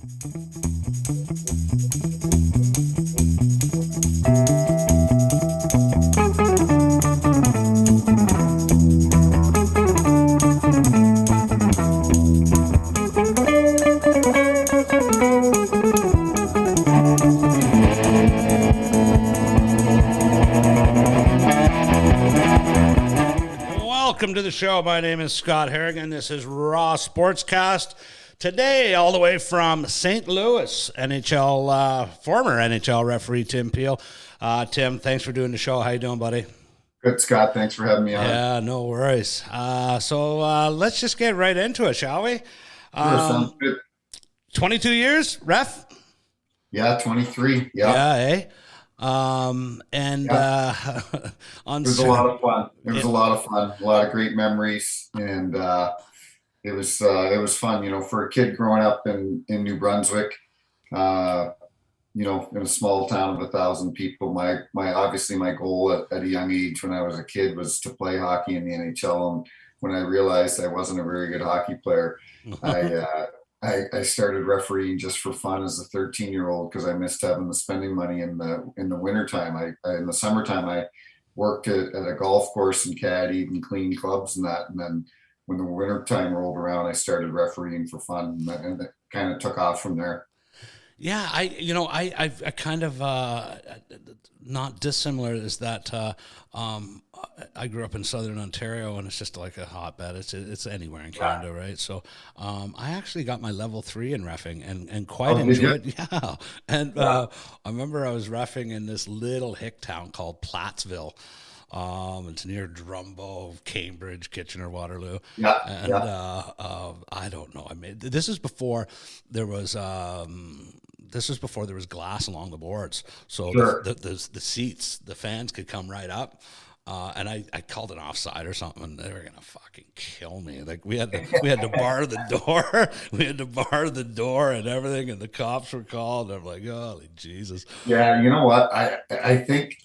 Welcome to the show. My name is Scott Harrigan. This is Raw Sportscast. Today, all the way from St. Louis, former NHL referee Tim Peel. Tim, thanks for doing the show. How you doing, buddy? Good, Scott. Thanks for having me on. Yeah, no worries. So let's just get right into it, shall we? Sure, sounds good. 22 years, ref? Yeah, 23. Yeah. Yeah, eh? It was a lot of fun. A lot of great memories, and it was fun. For a kid growing up in New Brunswick, in a small town of 1,000 people. My goal at a young age when I was a kid was to play hockey in the NHL. And when I realized I wasn't a very good hockey player, I started refereeing just for fun as a 13-year-old because I missed having the spending money in the wintertime. In the summertime, I worked at a golf course and caddied and cleaned clubs and that. And then when the wintertime rolled around, I started refereeing for fun, and it kind of took off from there. Yeah, I kind of not dissimilar is that I grew up in Southern Ontario, and it's just like a hotbed. It's anywhere in Canada, right? So I actually got my level 3 in reffing and quite enjoyed. Yeah, and I remember I was reffing in this little hick town called Plattsville. It's near Drumbo, Cambridge, Kitchener, Waterloo. Yeah, and I don't know. This is before there was. This was before there was glass along the boards, so sure. the seats, the fans could come right up. And I called an offside or something, and they were gonna fucking kill me. Like we had to bar the door, and everything, and the cops were called. I'm like, holy Jesus. Yeah, you know what? I think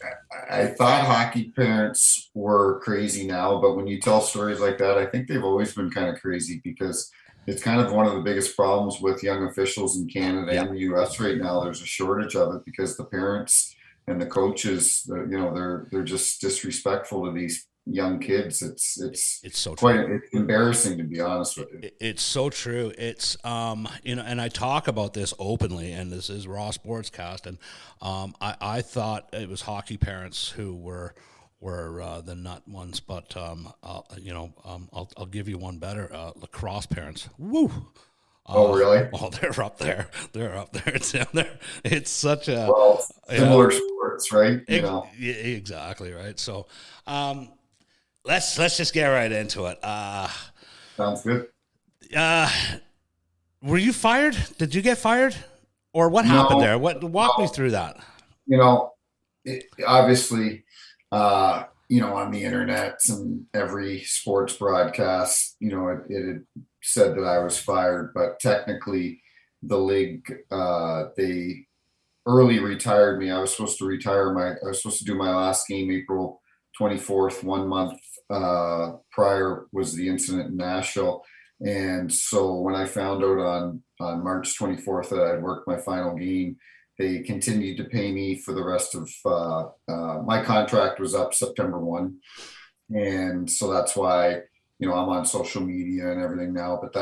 I thought hockey parents were crazy now, but when you tell stories like that, I think they've always been kind of crazy because it's kind of one of the biggest problems with young officials in Canada and the U.S. right now. There's a shortage of it because the parents and the coaches, they're just disrespectful to these young kids. It's so quite true. It's embarrassing, to be honest with you. It's so true. It's and I talk about this openly, and this is Raw Sportscast, and I thought it was hockey parents who were the nut ones, but I'll give you one better. Lacrosse parents. Woo. Oh, really? Oh, they're up there. They're up there. It's down there. It's such a similar sports, right? Exactly right. So, let's just get right into it. Sounds good. Were you fired? Did you get fired, or what happened there? Walk me through that. Obviously, on the internet and every sports broadcast, it had said that I was fired, but technically the league, they early retired me. I was supposed to do my last game April 24th, 1 month prior was the incident in Nashville. And so when I found out on March 24th that I'd worked my final game, they continued to pay me for the rest of my contract was up September 1. And so that's why, I'm on social media and everything now, but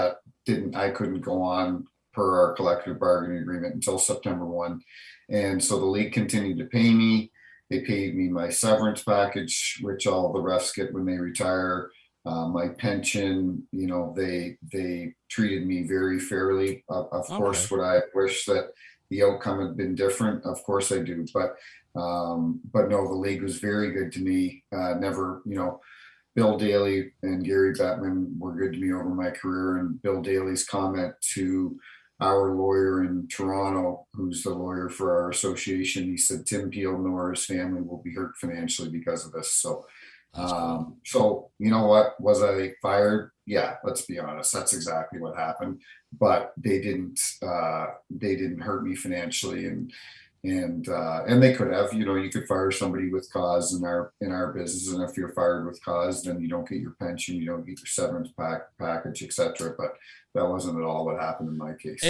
I couldn't go on per our collective bargaining agreement until September 1. And so the league continued to pay me. They paid me my severance package, which all the refs get when they retire. My pension, they treated me very fairly. Of course, would I wish that the outcome had been different? Of course I do. But no, the league was very good to me. Never, Bill Daly and Gary Bettman were good to me over my career. And Bill Daly's comment to our lawyer in Toronto, who's the lawyer for our association, he said, Tim Peel nor his family will be hurt financially because of this. So, so you know what? Was I fired? Yeah, let's be honest. That's exactly what happened. But they didn't hurt me financially, and they could have. You could fire somebody with cause in our business, and if you're fired with cause, then you don't get your pension, you don't get your severance package, etc. But that wasn't at all what happened in my case.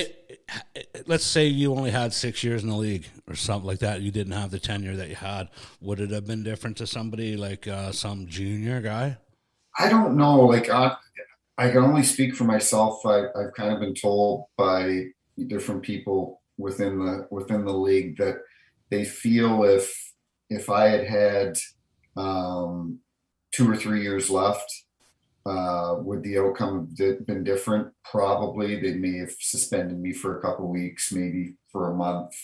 let's say you only had 6 years in the league or something like that. You didn't have the tenure that you had. Would it have been different to somebody like some junior guy? I don't know. I can only speak for myself. I've kind of been told by different people within the league that they feel if I had had um, 2 or 3 years left, would the outcome have been different? Probably. They may have suspended me for a couple of weeks, maybe for a month,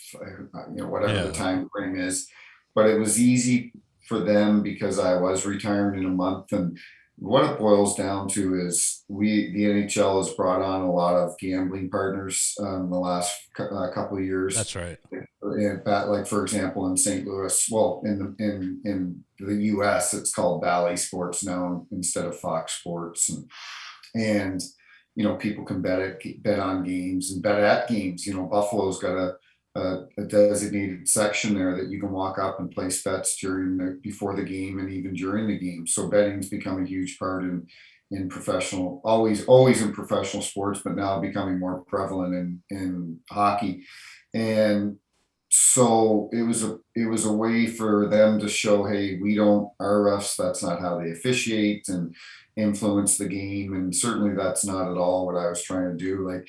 whatever the Yeah, time frame is. But it was easy for them because I was retired in a month. And what it boils down to is the NHL has brought on a lot of gambling partners the last couple of years. that's right. In fact, like for example, in St. Louis, well, in the U.S., it's called Valley Sports now instead of Fox Sports, and people can bet on games and bet at games. Buffalo's got a designated section there that you can walk up and place bets before the game and even during the game. So betting's become a huge part in professional, always in professional sports, but now becoming more prevalent in hockey. And so it was a way for them to show, hey, we don't, our refs, that's not how they officiate and influence the game. And certainly that's not at all what I was trying to do. Like,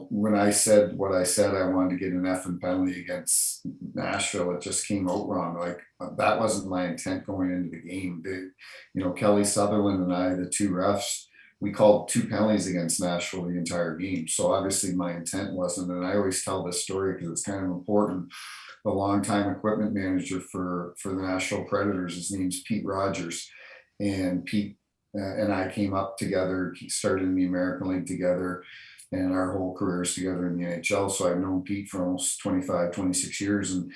when I said what I said, I wanted to get an effing penalty against Nashville. It just came out wrong. Like that wasn't my intent going into the game. Kelly Sutherland and I, the two refs, we called two penalties against Nashville the entire game. So obviously my intent wasn't, and I always tell this story because it's kind of important. The longtime equipment manager for the Nashville Predators, his name's Pete Rogers, and Pete and I came up together, started in the American League together, and our whole careers together in the NHL. So I've known Pete for almost 25, 26 years and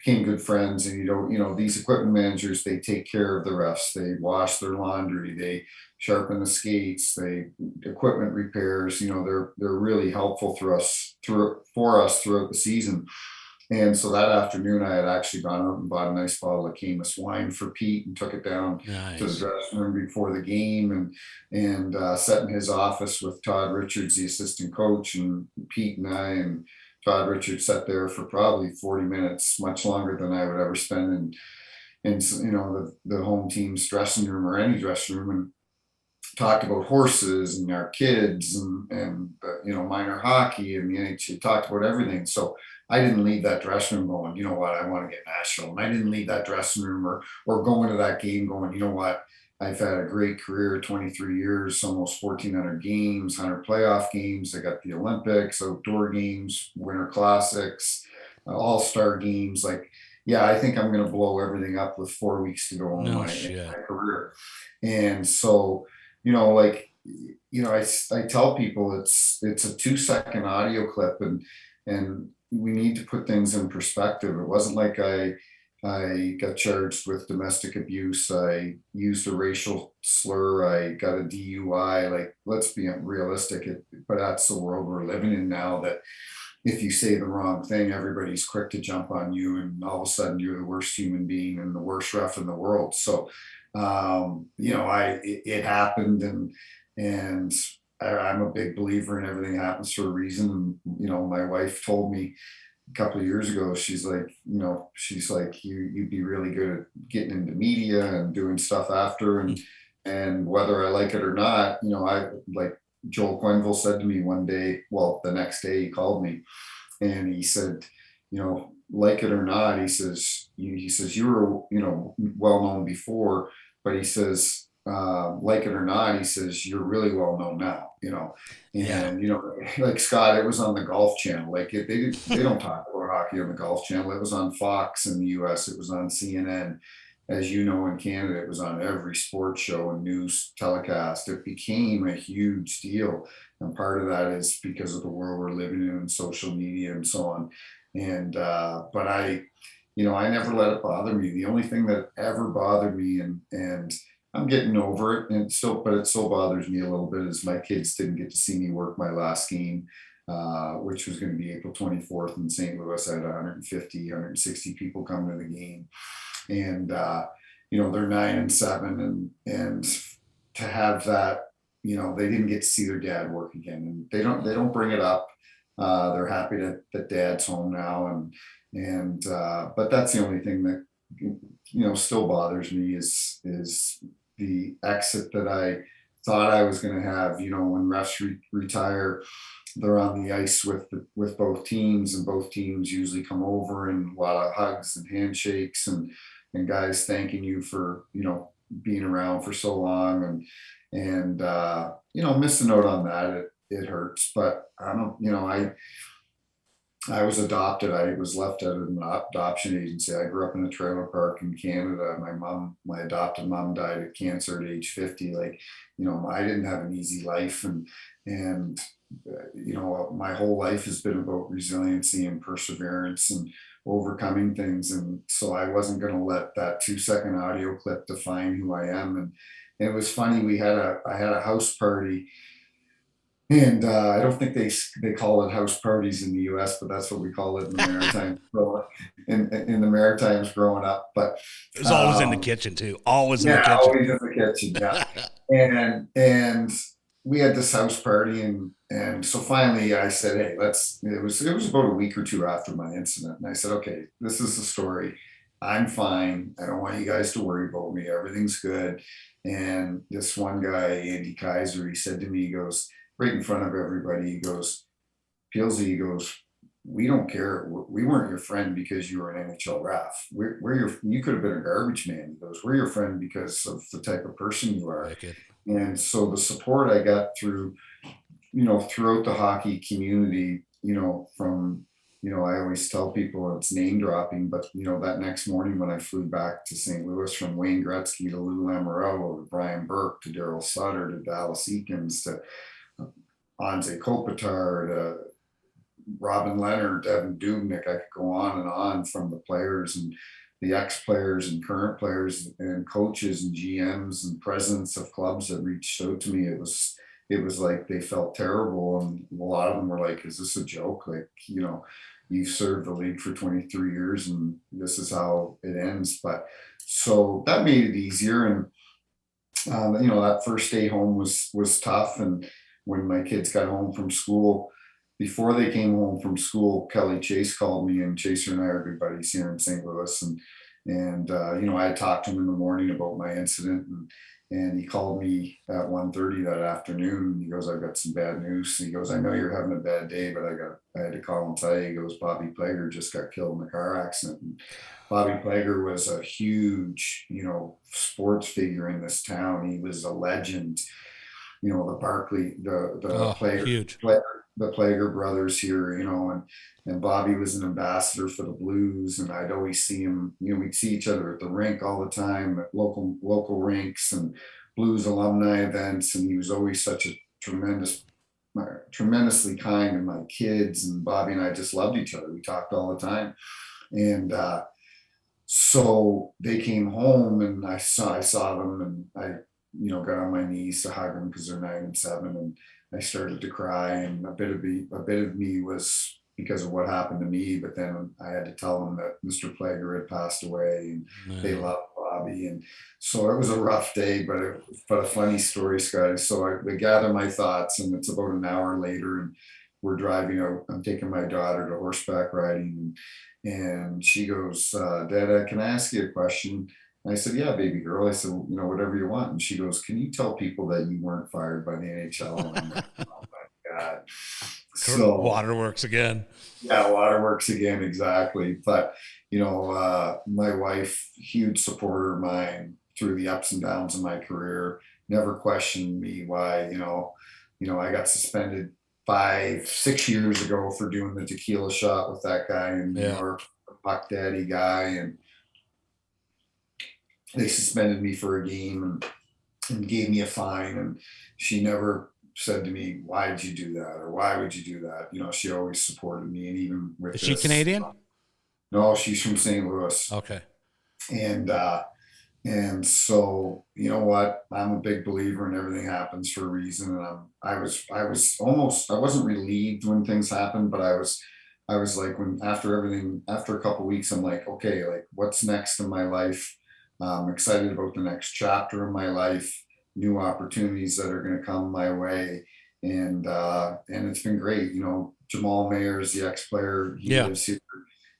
became good friends. And these equipment managers, they take care of the refs. They wash their laundry, they sharpen the skates, they equipment repairs. They're really helpful for us throughout the season. And so that afternoon, I had actually gone out and bought a nice bottle of Caymus wine for Pete and took it down to the Nice. dressing room before the game, and sat in his office with Todd Richards, the assistant coach, and Pete and I and Todd Richards sat there for probably 40 minutes, much longer than I would ever spend in the home team's dressing room or any dressing room, and talked about horses and our kids and minor hockey and the NHL, talked about everything. So I didn't leave that dressing room going, you know what, I want to get Nashville. And I didn't leave that dressing room or going to that game going, you know what, I've had a great career, 23 years, almost 1,400 games, 100 playoff games. I got the Olympics, outdoor games, Winter Classics, All-Star games. Like, yeah, I think I'm going to blow everything up with 4 weeks to go in No my shit. career. And so, like, I tell people it's a 2 second audio clip, and we need to put things in perspective. It wasn't like I got charged with domestic abuse. I used a racial slur. I got a DUI. Like, let's be realistic. But that's the world we're living in now, that if you say the wrong thing, everybody's quick to jump on you, and all of a sudden you're the worst human being and the worst ref in the world. So, it happened, and I'm a big believer in everything happens for a reason. And, my wife told me a couple of years ago, she's like, you'd be really good at getting into media and doing stuff after, and whether I like it or not, I like Joel Quenville said to me one day, well, the next day he called me and he said, like it or not, he says, you were, well known before, but he says, like it or not, he says, you're really well known now, Yeah. and, like Scott, it was on the Golf Channel. Like they don't talk about hockey on the Golf Channel. It was on Fox in the US. It was on CNN. As you know, in Canada, it was on every sports show and news telecast. It became a huge deal. And part of that is because of the world we're living in and social media and so on. But I never let it bother me. The only thing that ever bothered me, and I'm getting over it, but it still bothers me a little bit, is my kids didn't get to see me work my last game, which was going to be April 24th in St. Louis. I had 150, 160 people come to the game, and they're 9 and 7, and to have that, they didn't get to see their dad work again, and they don't bring it up. They're happy that dad's home now, but that's the only thing that still bothers me is the exit that I thought I was going to have. When refs retire, they're on the ice with both teams, and both teams usually come over and a lot of hugs and handshakes and guys thanking you for being around for so long, and missing out on that, it hurts. But I don't, I was adopted. I was left at an adoption agency. I grew up in a trailer park in Canada. My adopted mom died of cancer at age 50. Like, I didn't have an easy life, and my whole life has been about resiliency and perseverance and overcoming things. And so I wasn't going to let that 2-second audio clip define who I am. And it was funny. I had a house party, and I don't think they call it house parties in the U.S., but that's what we call it in the Maritimes. In the Maritimes growing up, but It was always in the kitchen too. Always in the yeah, kitchen. always in the kitchen. Yeah, and we had this house party, and so finally I said, hey, let's. It was about a week or two after my incident, and I said, okay, this is the story. I'm fine. I don't want you guys to worry about me. Everything's good. And this one guy, Andy Kaiser, he said to me, he goes, right in front of everybody, he goes, Peelsy, he goes, we don't care. We weren't your friend because you were an NHL ref. You could have been a garbage man. He goes, we're your friend because of the type of person you are. Wicked. And so the support I got throughout the hockey community, from, I always tell people it's name dropping, but, that next morning when I flew back to St. Louis, from Wayne Gretzky to Lou Lamoriello to Brian Burke to Daryl Sutter to Dallas Eakins to Anze Kopitar to Robin Leonard, Devin Dubnyk. I could go on and on, from the players and the ex-players and current players and coaches and GMs and presidents of clubs that reached out to me. It was like they felt terrible, and a lot of them were like, is this a joke? Like, you served the league for 23 years and this is how it ends. But so that made it easier. And that first day home was tough. And when my kids got home from school, before they came home from school, Kelly Chase called me, and Chaser and I are good buddies here in St. Louis. And I had talked to him in the morning about my incident, and he called me at 1:30 that afternoon. And he goes, I've got some bad news. And he goes, I know you're having a bad day, but I had to call and tell you. He goes, Bobby Plager just got killed in a car accident. And Bobby Plager was a huge, sports figure in this town. He was a legend. The Barkley, the Plager, Huge. the Plager brothers here, and Bobby was an ambassador for the Blues, and I'd always see him. We'd see each other at the rink all the time, at local rinks and Blues alumni events, and he was always such a tremendously kind to my kids. And Bobby and I just loved each other. We talked all the time, and so they came home, and I saw them, and I got on my knees to hug them because they're 9 and 7, and I started to cry. And a bit of me was because of what happened to me, but then I had to tell them that Mr. Plager had passed away, and they loved Bobby. And so it was a rough day, but a funny story, Scotty. So I gather my thoughts, and it's about an hour later, and we're driving out. I'm taking my daughter to horseback riding, and she goes, Dad, can I ask you a question? And I said, yeah, baby girl. I said, whatever you want. And she goes, can you tell people that you weren't fired by the NHL? And I'm like, oh my God. So Waterworks again. yeah, waterworks again, exactly. But my wife, huge supporter of mine through the ups and downs of my career, never questioned me why. I got suspended 5-6 years ago for doing the tequila shot with that guy in New York, the Puck Daddy guy, and they suspended me for a game and gave me a fine. And she never said to me, why did you do that? Or why would you do that? She always supported me. And even with Is she Canadian? No, she's from St. Louis. Okay. And so, you know what? I'm a big believer in everything happens for a reason. And I wasn't relieved when things happened, but I was like, after a couple of weeks, I'm like, okay, like what's next in my life? I'm excited about the next chapter of my life, new opportunities that are going to come my way. and it's been great. You know, Jamal Mayer is the ex-player. He Yeah. lives here.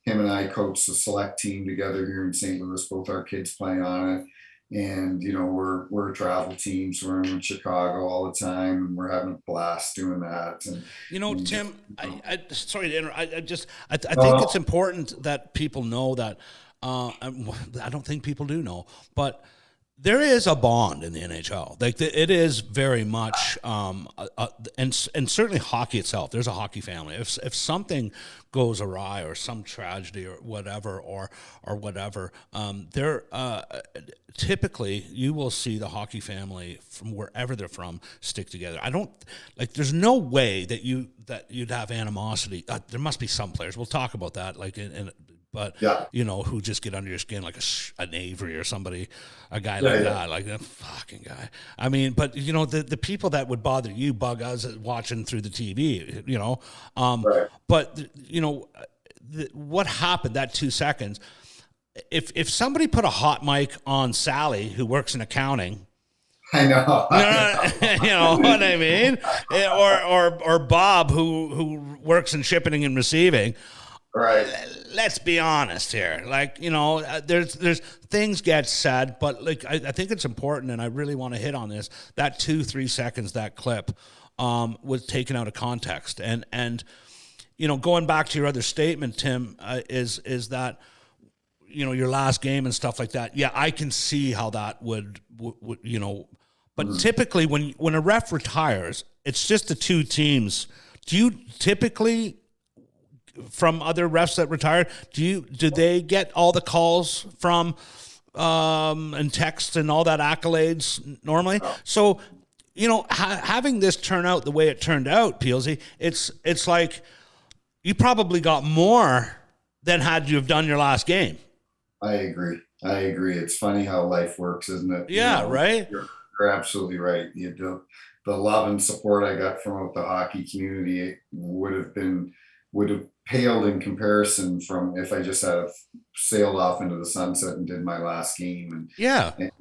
Him and I coach the select team together here in St. Louis. Both our kids play on it. And you know, we're a travel team, so we're in Chicago all the time, and we're having a blast doing that. You know, And just, Tim, you know, I sorry to interrupt. I think it's no, important that people know that. I don't think people do know, but there is a bond in the NHL. Like it is very much, and certainly hockey itself. There's a hockey family. If something goes awry or some tragedy or whatever or whatever, there typically you will see the hockey family from wherever they're from stick together. I don't like. There's no way that you'd have animosity. There must be some players. We'll talk about that. Like but yeah, you know, who just get under your skin like an Avery or somebody, a guy yeah, like yeah, that, like that fucking guy. I mean, but you know, the people that would bother you bug us watching through the TV, you know. right. But you know, what happened that 2 seconds? If somebody put a hot mic on Sally, who works in accounting, I know, you I know, know. you know what I mean, or Bob, who works in shipping and receiving. Right. Let's be honest here. Like, you know, there's things get said, but like I think it's important, and I really want to hit on this. That 2-3 seconds, that clip, was taken out of context, and you know, going back to your other statement, Tim, is that, you know, your last game and stuff like that. Yeah, I can see how that would you know, but Mhm. typically when a ref retires, it's just the two teams. Do you typically, from other refs that retired, do they get all the calls from and texts and all that accolades normally? So, you know, having this turn out the way it turned out, Peelsy, it's like you probably got more than had you have done your last game. I agree. I agree. It's funny how life works, isn't it? You Yeah, know, right. you're absolutely right. The love and support I got from the hockey community would have paled in comparison from if I just had sailed off into the sunset and did my last game. Yeah, And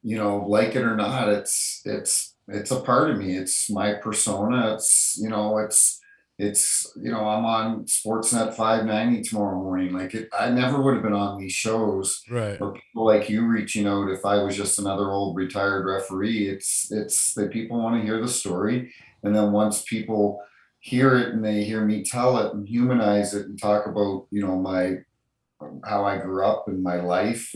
you know, like it or not, it's a part of me. It's my persona. It's you know, I'm on Sportsnet 590 tomorrow morning. Like I never would have been on these shows right. or people like you reaching out if I was just another old retired referee. It's that people want to hear the story, and then once people hear it and they hear me tell it and humanize it and talk about, you know, my how I grew up and my life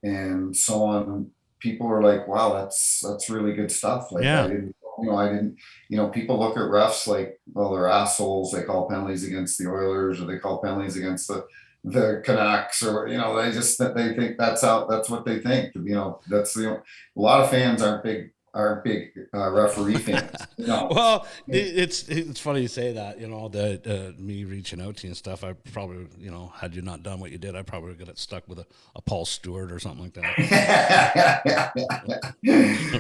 and so on. People are like, wow, that's really good stuff. Like Yeah, I didn't, you know, people look at refs like, well, they're assholes. They call penalties against the Oilers or they call penalties against the Canucks or, you know, they think that's what they think. You know, a lot of fans aren't big referee fans. You know, well, it's funny you say that. You know, the me reaching out to you and stuff. I probably, you know, had you not done what you did, I probably would have got stuck with a Paul Stewart or something like that.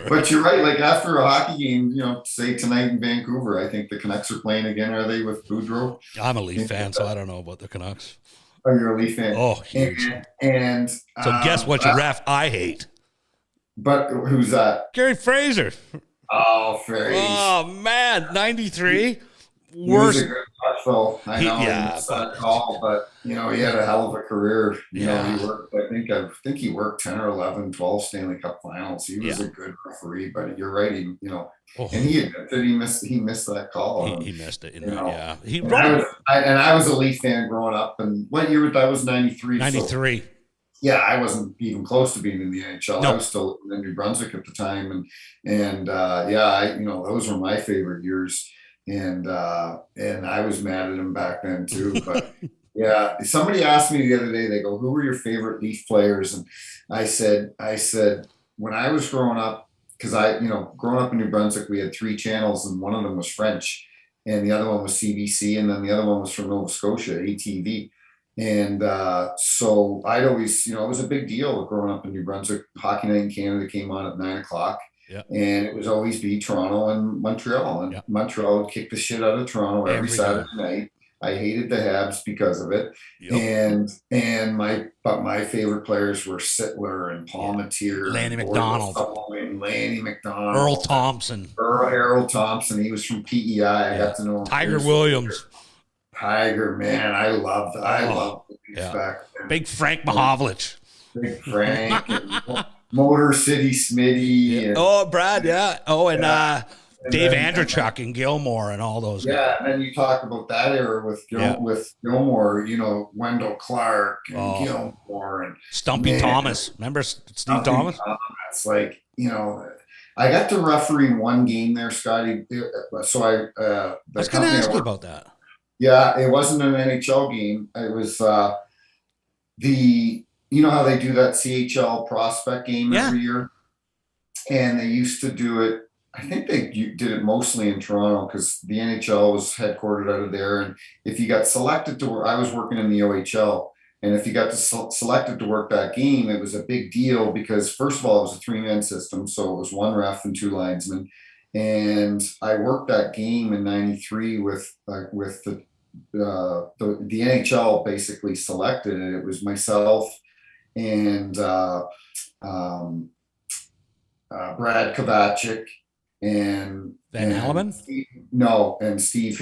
But you're right. Like after a hockey game, you know, say tonight in Vancouver, I think the Canucks are playing again. Are they with Boudreaux? I'm a Leaf And, fan, so I don't know about the Canucks. are you a Leaf fan? Oh, huge. And So guess what? Your ref I hate, but who's that? Gary Fraser. Oh, Ferries. Oh man, 93, He was a worst. good touch, though. I know he Yeah, missed but that call, but you know, he had a hell of a career. You know, he yeah, worked, I think he worked 10 or 11, 12 Stanley Cup finals. He was yeah. a good referee, but you're right. You know, and Oh, he admitted he missed that call. he missed it. You know, Yeah, he and wrote a I was a Leaf fan growing up. And what year that was 93. So 93. yeah, I wasn't even close to being in the NHL. I No, was still in New Brunswick at the time, and yeah, you know, those were my favorite years, and I was mad at him back then too. But yeah, somebody asked me the other day. They go, "Who were your favorite Leaf players?" And I said when I was growing up, because you know, growing up in New Brunswick, we had three channels, and one of them was French, and the other one was CBC, and then the other one was from Nova Scotia, ATV. And so I'd always, you know, it was a big deal growing up in New Brunswick. Hockey Night in Canada came on at 9 o'clock, yeah, and it was always be Toronto and Montreal. And yeah. Montreal would kick the shit out of Toronto every Every time. Saturday night. I hated the Habs because of it. Yep. And my favorite players were Sittler and Yeah. Palmatier Lanny and Boyle McDonald, and Lanny Earl McDonald and Thompson. Errol Thompson. He was from PEI. I Yeah. got to know him Tiger years later. Williams. Tiger, man, I Oh, loved the Leafs yeah. back then. Big Frank And Mahovlich. Big Frank and Motor City Yeah. Smitty and Oh, Brad. Yeah. Oh, and yeah, and Dave then Andrechuk and Gilmore and all those guys. yeah, and then you talk about that era with Yeah. with Gilmore, Wendell Clark and Oh, Gilmore and Stumpy man, Thomas. Remember Steve nothing Thomas? Thomas. Like, I got to referee one game there, Scotty. So I the was going to company I ask you worked, about that. yeah, it wasn't an NHL game. It was the how they do that CHL prospect game Yeah. every year, and they used to do it. I think they did it mostly in Toronto because the NHL was headquartered out of there. And if you got selected to work, I was working in the OHL, and if you got selected to work that game, it was a big deal because first of all, it was a 3-man system, so it was one ref and 2 linesmen. And I worked that game in '93 with the NHL basically selected it. It was myself and um, Brad Kovacic and Van Halen? Steve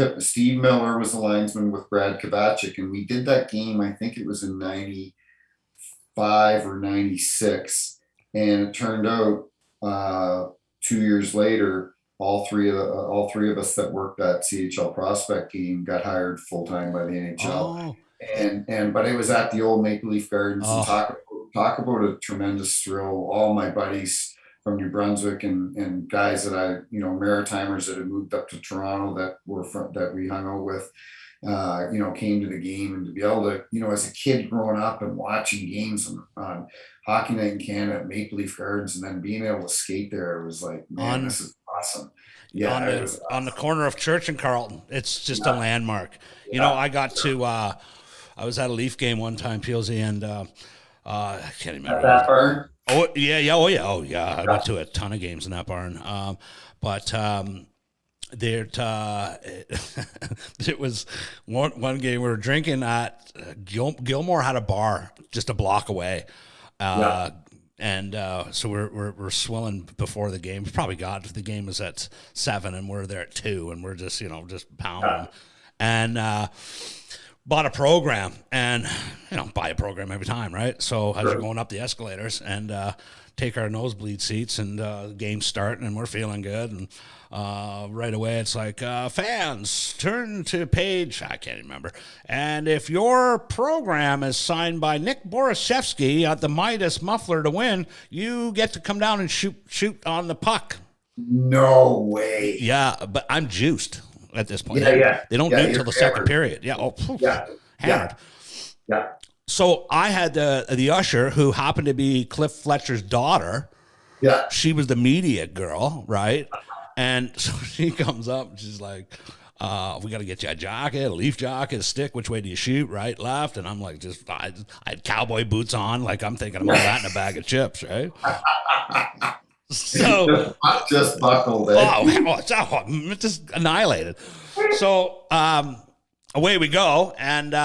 Miller was the linesman with Brad Kovacic, and we did that game. I think it was in '95 or '96, and it turned out 2 years later, all three of us that worked that CHL prospect game got hired full time by the NHL. Oh. But it was at the old Maple Leaf Gardens, and Oh. talk about a tremendous thrill. All my buddies from New Brunswick and guys that Maritimers that had moved up to Toronto that we hung out with, came to the game, and to be able to, as a kid growing up and watching games on Hockey Night in Canada at Maple Leaf Gardens, and then being able to skate there, it was like, man, this is awesome. Yeah, on was on the awesome. corner of Church and Carlton. It's just a landmark. Yeah. I got to I was at a Leaf game one time, PLZ, and I can't remember. At that barn? Oh yeah. I went to a ton of games in that barn. But there it was one game we were drinking at Gilmore had a bar just a block away. And so we're swilling before the game. We probably got the game was at 7 and we're there at 2 and we're just pounding. And bought a program and buy a program every time, right? So as you're going up the escalators and take our nosebleed seats and the game's starting and we're feeling good and right away it's like fans turn to page I can't remember, and if your program is signed by Nick Borishevsky at the Midas muffler to win, you get to come down and shoot on the puck. No way. Yeah, but I'm juiced at this point. They don't do it until the second period. Yeah. Oh, hammered. Yeah. So I had the usher who happened to be Cliff Fletcher's daughter. Yeah. She was the media girl, right? And so she comes up and she's like, we got to get you a jacket, a Leaf jacket, a stick. Which way do you shoot? Right, left? And I'm like, I had cowboy boots on. Like I'm thinking about that in a bag of chips, right? So just buckled it. Just annihilated. So away we go, and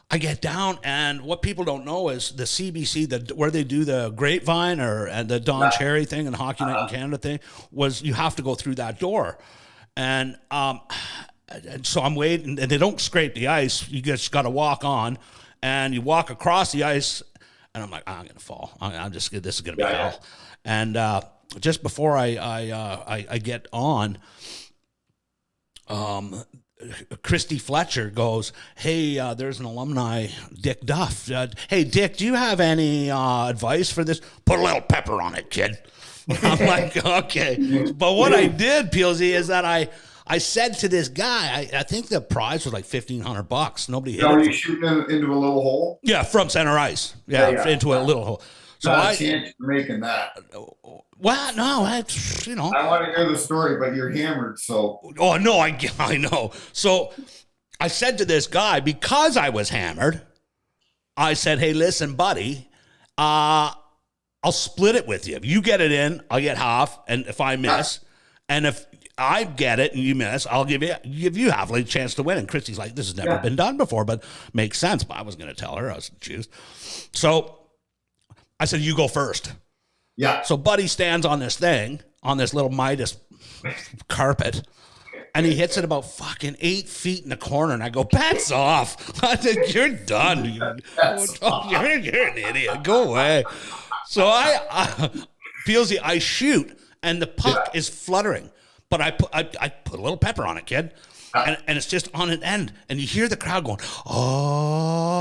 I get down, and what people don't know is the CBC, where they do the Grapevine and the Don Cherry thing and Hockey Night in Canada thing, was you have to go through that door, and so I'm waiting, and they don't scrape the ice. You just got to walk on, and you walk across the ice, and I'm like, I'm gonna fall. This is gonna be hell. And just before I get on, Christy Fletcher goes, hey, there's an alumni, Dick Duff. Hey, Dick, do you have any advice for this? Put a little pepper on it, kid. I'm like, okay. But what I did, PLZ, is that I said to this guy, I think the prize was like $1,500. Nobody hit it. Are you shooting into a little hole? Yeah, from center ice. Yeah. Into a little hole. So Not a chance you're making that. Well, no, I want to hear the story, but you're hammered, so. Oh, no, I know. So I said to this guy, because I was hammered, I said, hey, listen, buddy, I'll split it with you. If you get it in, I'll get half, and if I miss, and if I get it and you miss, I'll give you half a chance to win. And Christy's like, this has never been done before, but makes sense. But I was going to tell her, I was confused. So I said, you go first. Yeah. So Buddy stands on this thing, on this little Midas carpet, and he hits it about fucking 8 feet in the corner. And I go, bats off. I said, you're done. You're an idiot. Go away. So I shoot, and the puck is fluttering. But I put a little pepper on it, kid. And it's just on an end. And you hear the crowd going, oh.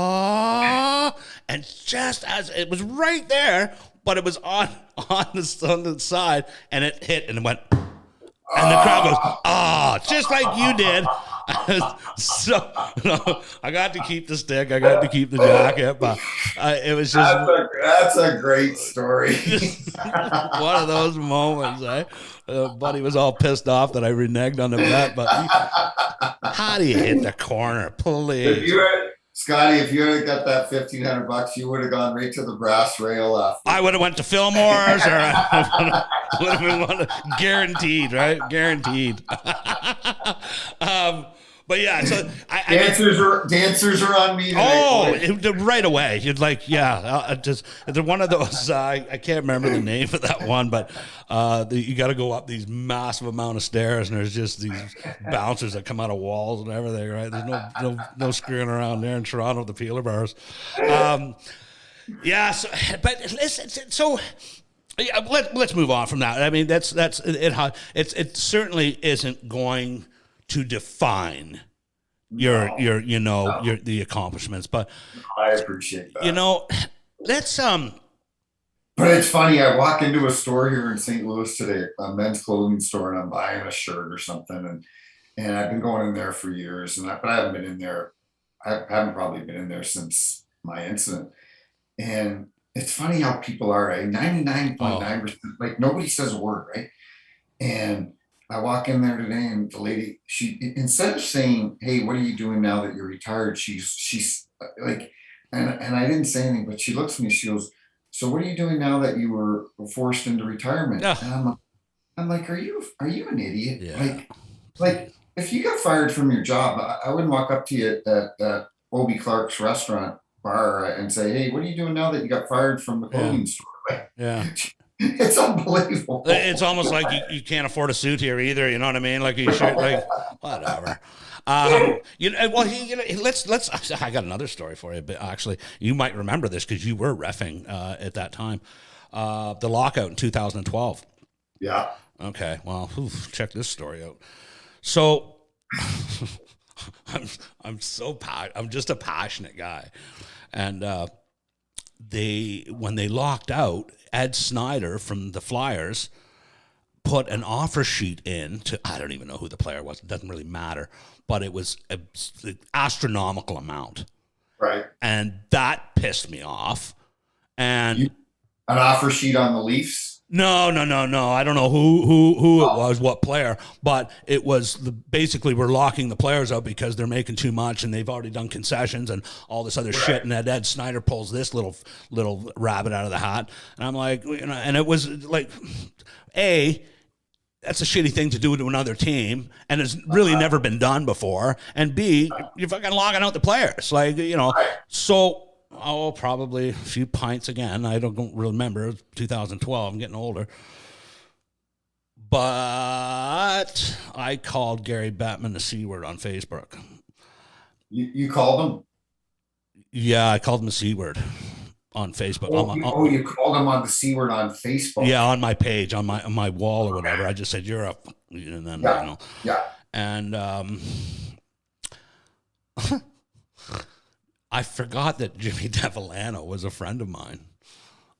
And just as it was right there, but it was on the side, and it hit and it went. And the crowd goes, oh, just like you did. So I got to keep the stick. I got to keep the jacket. But it was just. That's a great story. One of those moments, eh? Buddy was all pissed off that I reneged on the bet, but how do you hit the corner, please? Scotty, if you had got that $1,500, you would have gone right to the brass rail after. I would have went to Fillmore's, or I would have been guaranteed, right? Guaranteed. But yeah, so dancers are on me today. Right away. You'd like, just one of those. I can't remember the name of that one, but you got to go up these massive amount of stairs, and there's just these bouncers that come out of walls and everything. Right? There's no screwing around there in Toronto with the peeler bars. Yeah. So, but listen. So. Yeah, let's move on from that. I mean, that's it. It certainly isn't going to define the accomplishments, but I appreciate that. Let's But it's funny. I walk into a store here in St. Louis today, a men's clothing store, and I'm buying a shirt or something, and I've been going in there for years, but I haven't been in there. I haven't probably been in there since my incident, and it's funny how people are. 99.9%, like nobody says a word, right? And I walk in there today, and the lady, she, instead of saying, "Hey, what are you doing now that you're retired?" She's like, and I didn't say anything, but she looks at me. She goes, "So what are you doing now that you were forced into retirement?" Yeah. And I'm like, "Are you an idiot? Yeah. Like if you got fired from your job, I wouldn't walk up to you at Obie Clark's restaurant bar and say, 'Hey, what are you doing now that you got fired from the clothing store?'" Right? Yeah. It's unbelievable. It's almost like you can't afford a suit here either. You know what I mean? Like you should, like whatever. Let's. I got another story for you, but actually, you might remember this because you were reffing at that time. The lockout in 2012. Yeah. Okay. Well, check this story out. So, I'm just a passionate guy, and when they locked out, Ed Snyder from the Flyers put an offer sheet in to, I don't even know who the player was. It doesn't really matter, but it was an astronomical amount. Right. And that pissed me off. And an offer sheet on the Leafs? No. I don't know who it was, what player, but it was basically we're locking the players out because they're making too much and they've already done concessions and all this other shit. And Ed Snyder pulls this little rabbit out of the hat, and I'm like, and it was like, that's a shitty thing to do to another team, and it's really never been done before. And B, you're fucking logging out the players, so. Oh, probably a few pints again. I don't really remember. It was 2012. I'm getting older. But I called Gary Bettman the C word on Facebook. You called him? Yeah, I called him the C word on Facebook. You called him on the C word on Facebook? Yeah, on my page, on my wall or whatever. I just said, "You're a," and then Yeah. And I forgot that Jimmy Devellano was a friend of mine.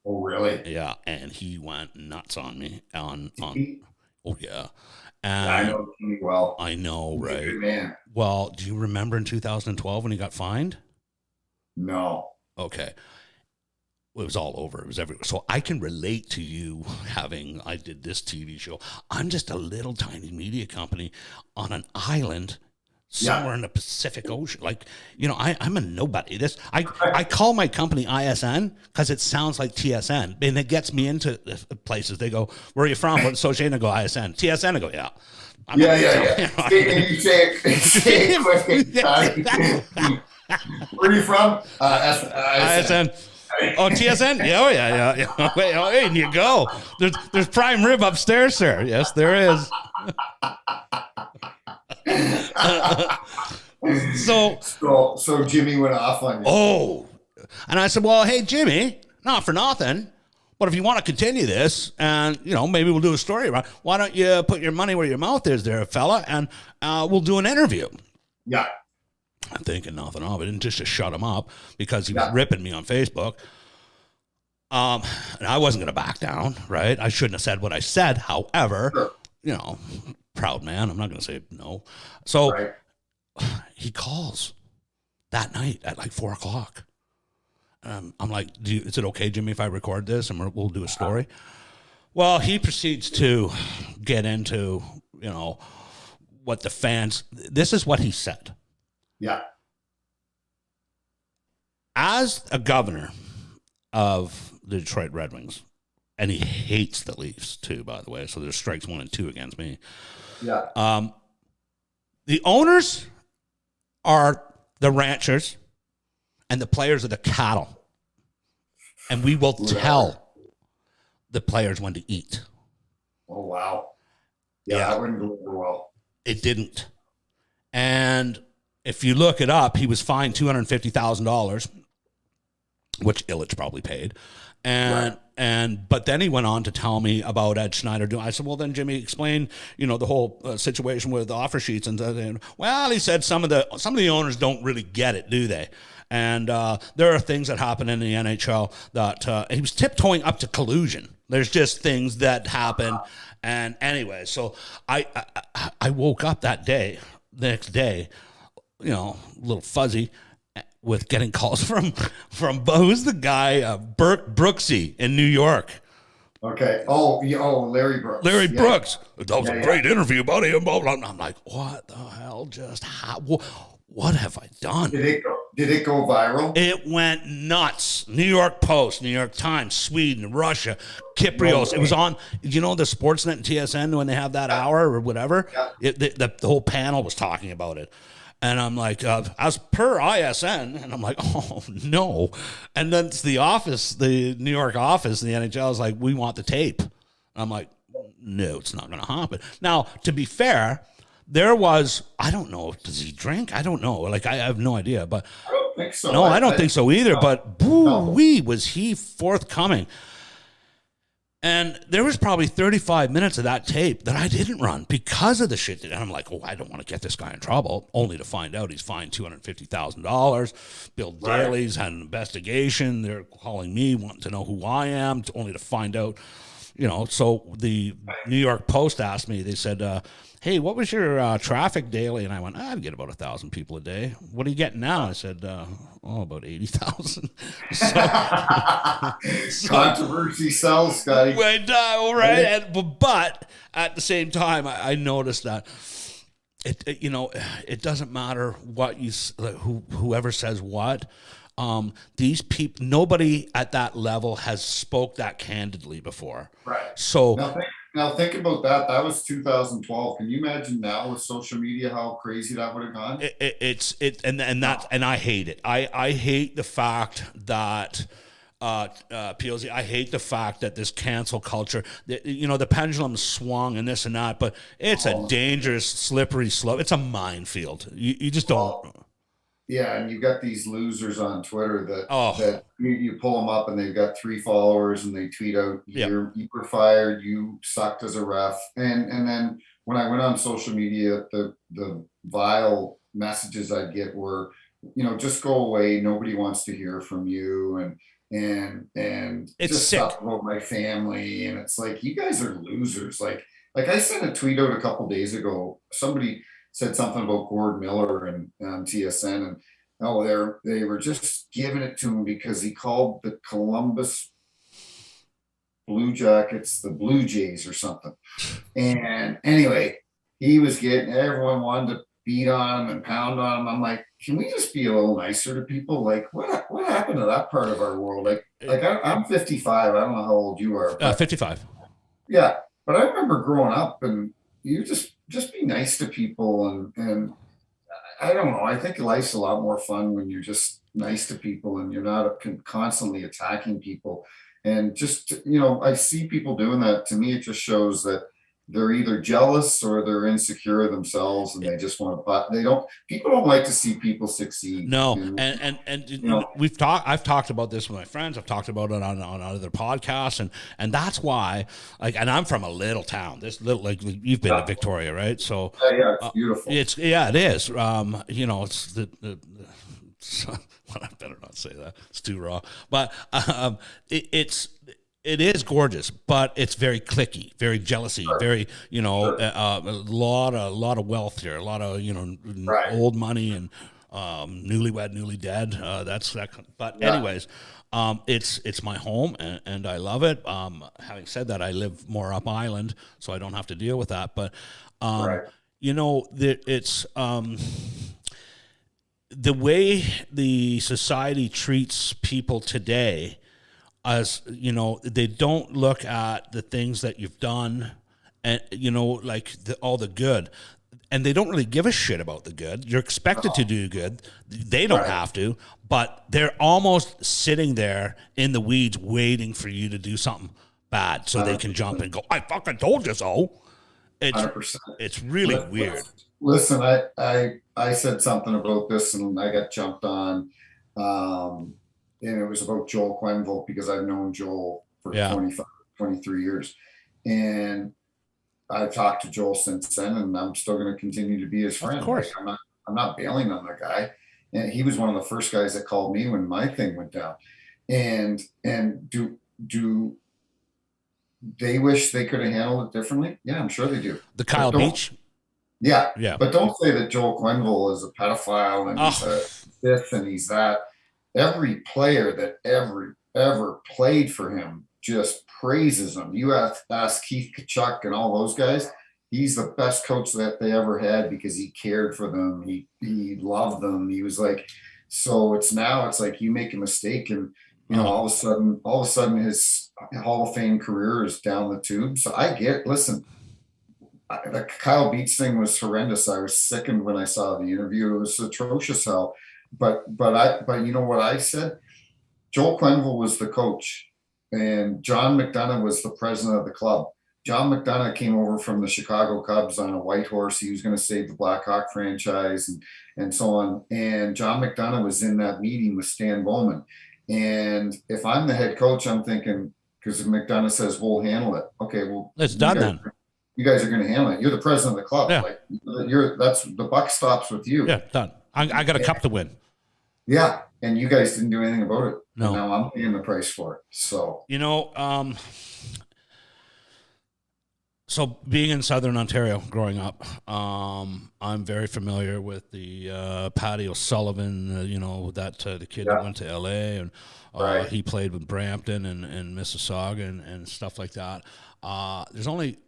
Oh, really? Yeah, and he went nuts on me. Oh, yeah. And I know Jimmy well. I know, right? Good man. Well, do you remember in 2012 when he got fined? No. Okay. It was all over. It was everywhere. So I can relate to you I did this TV show. I'm just a little tiny media company on an island somewhere in the Pacific Ocean. I'm a nobody. I call my company ISN because it sounds like TSN, and it gets me into places. They go, "Where are you from? What association?" I go, ISN. TSN, I go, "Yeah." I'm Yeah, not yeah, gonna yeah. Say it quick. Where are you from? ISN. Oh, TSN? Yeah, oh, yeah. Wait, oh, hey, and you go. There's prime rib upstairs, sir. Yes, there is. So, So Jimmy went off on you. oh, and I said, well, hey, Jimmy, not for nothing, but if you want to continue this, and maybe we'll do a story around. Why don't you put your money where your mouth is, there, fella, and we'll do an interview. Yeah. I'm thinking nothing of it, and just to shut him up because he was ripping me on Facebook. And I wasn't going to back down, right? I shouldn't have said what I said. However, Sure. Proud man. I'm not going to say no. So he calls that night at like 4:00. I'm like, is it okay, Jimmy, if I record this and we'll do a story? Well, he proceeds to get into, what the fans, this is what he said. Yeah. As a governor of the Detroit Red Wings, and he hates the Leafs too, by the way, so there's strikes 1 and 2 against me. Yeah. The owners are the ranchers, and the players are the cattle. And we will tell the players when to eat. Oh, wow. Yeah, that wouldn't go over well. It didn't. And if you look it up, he was fined $250,000, which Illich probably paid. But then he went on to tell me about Ed Schneider doing. I said, well, then Jimmy, explain, the whole situation with the offer sheets. And well, he said some of the owners don't really get it, do they? And there are things that happen in the NHL that he was tiptoeing up to collusion. There's just things that happen. And anyway, so I woke up the next day, a little fuzzy, with getting calls from who's the guy, Brooksy in New York. Okay. Larry Brooks. Larry Brooks. That was a great interview, buddy. I'm like, what the hell just happened? What have I done? Did it go viral? It went nuts. New York Post, New York Times, Sweden, Russia, Kyprios. It was on, the Sportsnet and TSN when they have that hour or whatever. Yeah. The whole panel was talking about it. And I'm like, as per ISN, and I'm like, oh no. And then it's the office, the New York office, the NHL is like, we want the tape. And I'm like, no, it's not going to happen. Now, to be fair, there was, I don't know, does he drink? I don't know. Like, I have no idea. But I don't think so. No, I don't think so either. No. But boo-wee, was he forthcoming. And there was probably 35 minutes of that tape that I didn't run because of the shit. And I'm like, I don't want to get this guy in trouble, only to find out he's fined $250,000. Bill Daly's had an investigation. They're calling me, wanting to know who I am, only to find out, So the New York Post asked me, they said, hey, what was your traffic daily? And I went, I'd get about 1,000 people a day. What are you getting now? I said, about 80,000. Controversy sells, Scotty. Right. But at the same time, I noticed that it doesn't matter what whoever says what. These people, nobody at that level has spoke that candidly before. Right. So now think about that. That was 2012. Can you imagine now with social media how crazy that would have gone? And I hate it. I hate the fact that POZ, I hate the fact that this cancel culture, the pendulum swung and this and that, but it's a dangerous, slippery slope. It's a minefield. You just don't. Yeah, and you got these losers on Twitter that you pull them up and they've got 3 followers and they tweet out, you were fired, you sucked as a ref. And then when I went on social media, the vile messages I'd get were, just go away. Nobody wants to hear from you. And it's just sick. Stuff about my family. And it's like, you guys are losers. Like I sent a tweet out a couple days ago. Somebody said something about Gord Miller and TSN, and they were just giving it to him because he called the Columbus Blue Jackets the Blue Jays or something. And anyway, everyone wanted to beat on him and pound on him. I'm like, can we just be a little nicer to people? Like, what happened to that part of our world? I'm 55. I don't know how old you are. 55. Yeah, but I remember growing up and you just just be nice to people, and I don't know. I think life's a lot more fun when you're just nice to people and you're not constantly attacking people. And just, I see people doing that. To me, it just shows that they're either jealous or they're insecure themselves and they just want to, but people don't like to see people succeed. No, And, and I've talked about this with my friends. I've talked about it on other podcasts, and that's why, like, and I'm from a little town. This little, like, you've been to Victoria, right? So yeah, it's beautiful. It is. It's well, I better not say that. It's too raw. But it is gorgeous, but it's very cliquey, very jealousy, very, a lot of wealth here, a lot of, Right. old money and newlywed, newly dead. That's that. But Yeah. anyways, it's my home and I love it. Having said that, I live more up island, so I don't have to deal with that. But Right. it's the way the society treats people today, as they don't look at the things that you've done, and like all the good, and they don't really give a shit about the good. You're expected to do good. They don't Right. have to, but they're almost sitting there in the weeds waiting for you to do something bad so they can jump and go, I fucking told you so. It's 100%. it's really weird. Listen, I said something about this and I got jumped on. And it was about Joel Quenville because I've known Joel for Yeah. 25, 23 years. And I've talked to Joel since then, and I'm still going to continue to be his friend. Of course. Like, I'm not bailing on the guy. And he was one of the first guys that called me when my thing went down. And do they wish they could have handled it differently? Yeah, I'm sure they do. The Kyle But don't- Beach. Yeah. Yeah. But don't say that Joel Quenville is a pedophile and he's this and he's that. Every player that ever played for him just praises him. You have to ask Keith Kachuk and all those guys. He's the best coach that they ever had because he cared for them. He loved them. He was like, so it's like you make a mistake and all of a sudden his Hall of Fame career is down the tube. So listen, the Kyle Beach thing was horrendous. I was sickened when I saw the interview. It was atrocious how, but you know what I said? Joel Quenville was the coach and John McDonough was the president of the club. John McDonough came over from the Chicago Cubs on a white horse. He was going to save the Blackhawk franchise and so on. And John McDonough was in that meeting with Stan Bowman. And if I'm the head coach, I'm thinking, because McDonough says, we'll handle it. Okay, well, It's done then. You guys are going to handle it. You're the president of the club. Yeah. Like that's the buck stops with you. Yeah, done. I got a cup to win. Yeah. And you guys didn't do anything about it. No. And now I'm paying the price for it. So, so being in Southern Ontario growing up, I'm very familiar with the Patty O'Sullivan, the kid that went to LA and Right. he played with Brampton and Mississauga and stuff like that. There's only,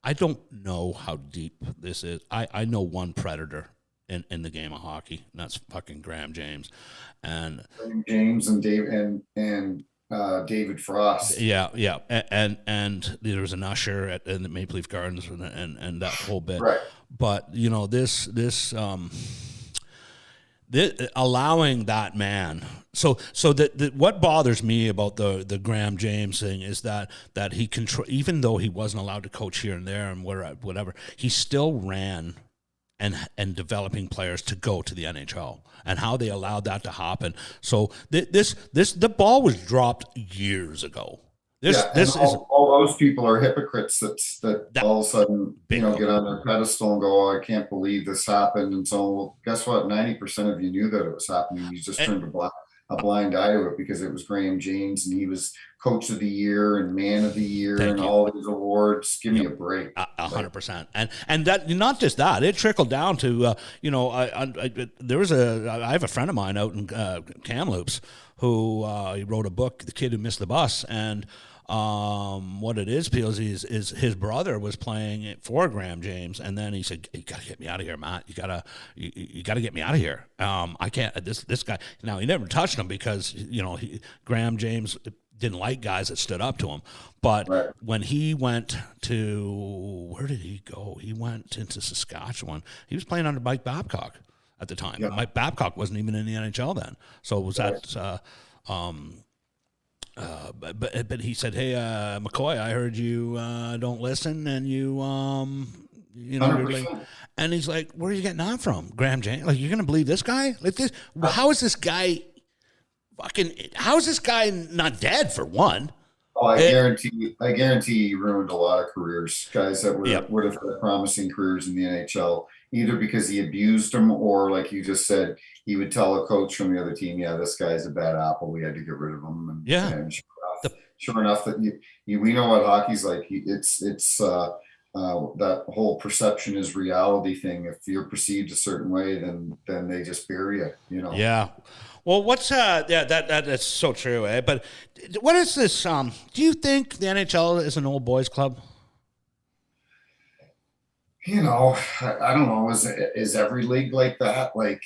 I don't know how deep this is. I know one predator in the game of hockey, and that's fucking Graham James. And James and Dave and David Frost. Yeah, and there was an usher in the Maple Leaf Gardens and that whole bit. Right. But this allowing that man. So what bothers me about the Graham James thing is that he even though he wasn't allowed to coach here and there and whatever, he still ran and developing players to go to the NHL, and how they allowed that to happen. So the ball was dropped years ago. All those people are hypocrites that all of a sudden get on their pedestal and go, oh, I can't believe this happened. And so, well, guess what? 90% of you knew that it was happening. You just turned a blind eye to it because it was Graham James and he was coach of the year and man of the year and all these awards. Give me a break. 100%. And that, not just that, it trickled down to, I have a friend of mine out in Kamloops who he wrote a book, The Kid Who Missed the Bus, and what it is, PLZ, is his brother was playing it for Graham James, and then he said, "You gotta get me out of here, Matt. You gotta get me out of here. I can't. This guy." Now he never touched him because Graham James didn't like guys that stood up to him. But Right. when he went to, where did he go? He went into Saskatchewan. He was playing under Mike Babcock at the time. Yeah. Mike Babcock wasn't even in the NHL then. So it was Right. that. But he said, "Hey, McCoy, I heard you don't listen, and you're like," 100%. and he's like, "Where are you getting that from, Graham James? Like, you're gonna believe this guy? Like this? How is this guy fucking? How is this guy not dead for one?" Oh, It, I guarantee he ruined a lot of careers. Guys that yep, would have had promising careers in the NHL, either because he abused them or, like you just said, he would tell a coach from the other team, "Yeah, this guy's a bad apple. We had to get rid of him." yeah, And the sure enough, that we know what hockey's like. That whole perception is reality thing. If you're perceived a certain way, then they just bury you. You know. yeah. Well, what's yeah, that's so true, eh? But what is this? Do you think the NHL is an old boys club? I don't know. Is every league like that? Like,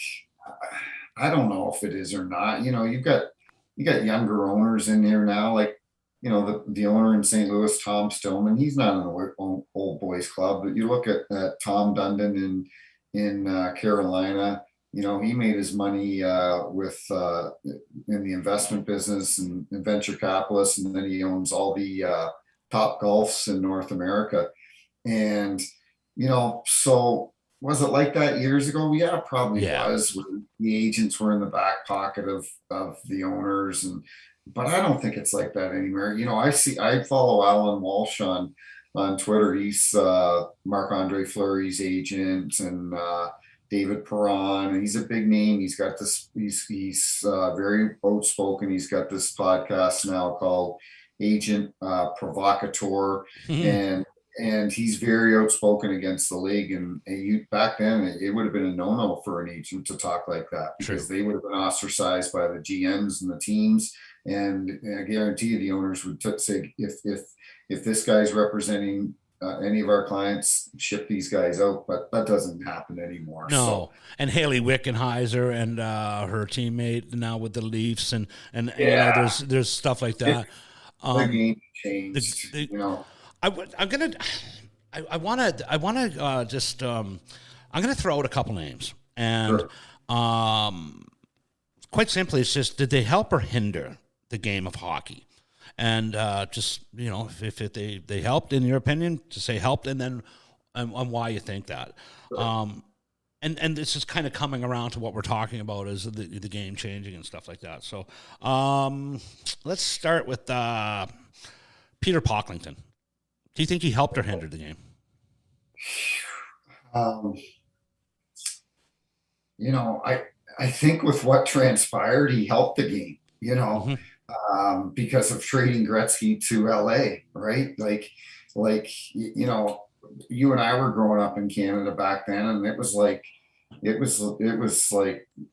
I don't know if it is or not. You got younger owners in here now. Like, the owner in St. Louis, Tom Stillman. He's not an old boys club, but you look at Tom Dundon in Carolina. He made his money with in the investment business and venture capitalists, and then he owns all the top golfs in North America. And so was it like that years ago? Yeah, it probably Yeah, was. Where the agents were in the back pocket of the owners, but I don't think it's like that anymore. I follow Alan Walsh on Twitter. He's Marc-Andre Fleury's agent, and David Perron, and he's a big name. He's got this. He's very outspoken. He's got this podcast now called Agent Provocateur, Mhm. and he's very outspoken against the league. And back then, it would have been a no-no for an agent to talk like that, True. because they would have been ostracized by the GMs and the teams. And I guarantee you, the owners would say, if this guy's representing any of our clients, ship these guys out. But that doesn't happen anymore. So No, and Haley Wickenheiser and her teammate now with the Leafs, and yeah, there's stuff like it, that. the Um, game the, changed. the I'm gonna I wanna just I'm gonna throw out a couple names, and Sure. quite simply, it's just, did they help or hinder the game of hockey? And just if they helped, in your opinion, to say helped, and then and why you think that. Sure. And this is kind of coming around to what we're talking about, is the game changing and stuff like that. So let's start with Peter Pocklington. Do you think he helped or hindered the game? Um, I think with what transpired, he helped the game. Hmm. Because of trading Gretzky to LA, right? You and I were growing up in Canada back then, and it was like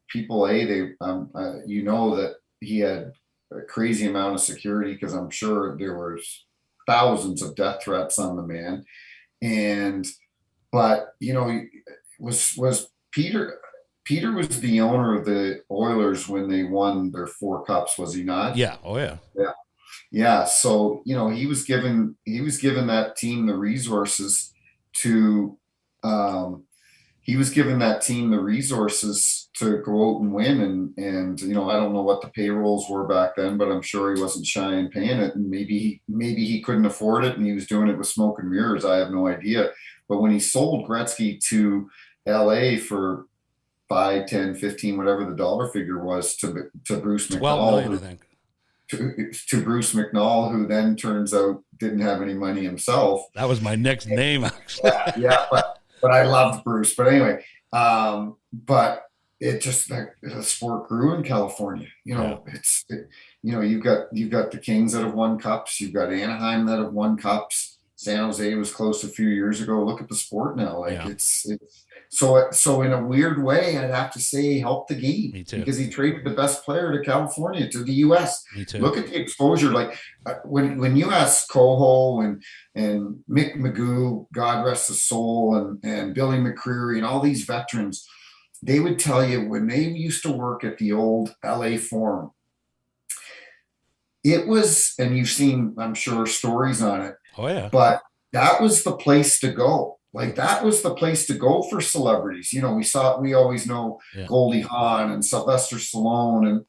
people that he had a crazy amount of security, because I'm sure there was thousands of death threats on the man. And but was Peter was the owner of the Oilers when they won their four cups, was he not? Yeah. Oh yeah. Yeah. Yeah. So, he was given that team the resources to um to go out and win. And I don't know what the payrolls were back then, but I'm sure he wasn't shy in paying it. And maybe he couldn't afford it and he was doing it with smoke and mirrors. I have no idea. But when he sold Gretzky to LA for 5, 10, 15, whatever the dollar figure was, to Bruce 12 million, I McNall, think. to Bruce McNall, who then turns out didn't have any money himself. That was my next name, actually. Yeah, yeah, but I loved Bruce. But anyway, but it just the sport grew in California. Yeah. You've got the Kings that have won cups. You've got Anaheim that have won cups. San Jose was close a few years ago. Look at the sport now. Like Yeah. it's so in a weird way, I'd have to say he helped the game, Me too. because he traded the best player to California, to the U.S. Me too. Look at the exposure. Like when you ask Coho and Mick Magoo, God rest his soul, and Billy McCreary and all these veterans, they would tell you when they used to work at the old LA Forum, it was, and you've seen, I'm sure, stories on it, Oh yeah. but that was the place to go. Like that was the place to go for celebrities. We always know Yeah. Goldie Hawn and Sylvester Stallone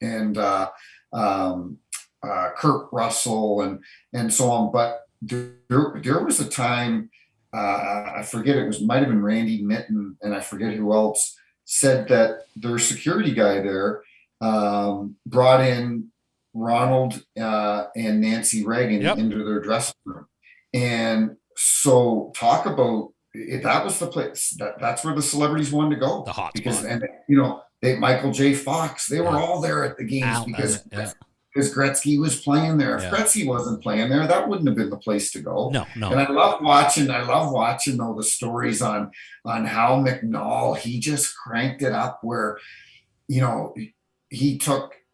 um, Kurt Russell and so on. But there was a time, I forget, might have been Randy Mitten, and I forget who else said that their security guy there brought in Ronald and Nancy Reagan Yep. into their dressing room. And so talk about it, that was the place that's where the celebrities wanted to go, The hot because, spot. and Michael J. Fox, they were all there at the games because Yeah. Gretzky was playing there. If Yeah. Gretzky wasn't playing there, that wouldn't have been the place to go. No. And I love watching though the stories on how McNall, he just cranked it up where, you know,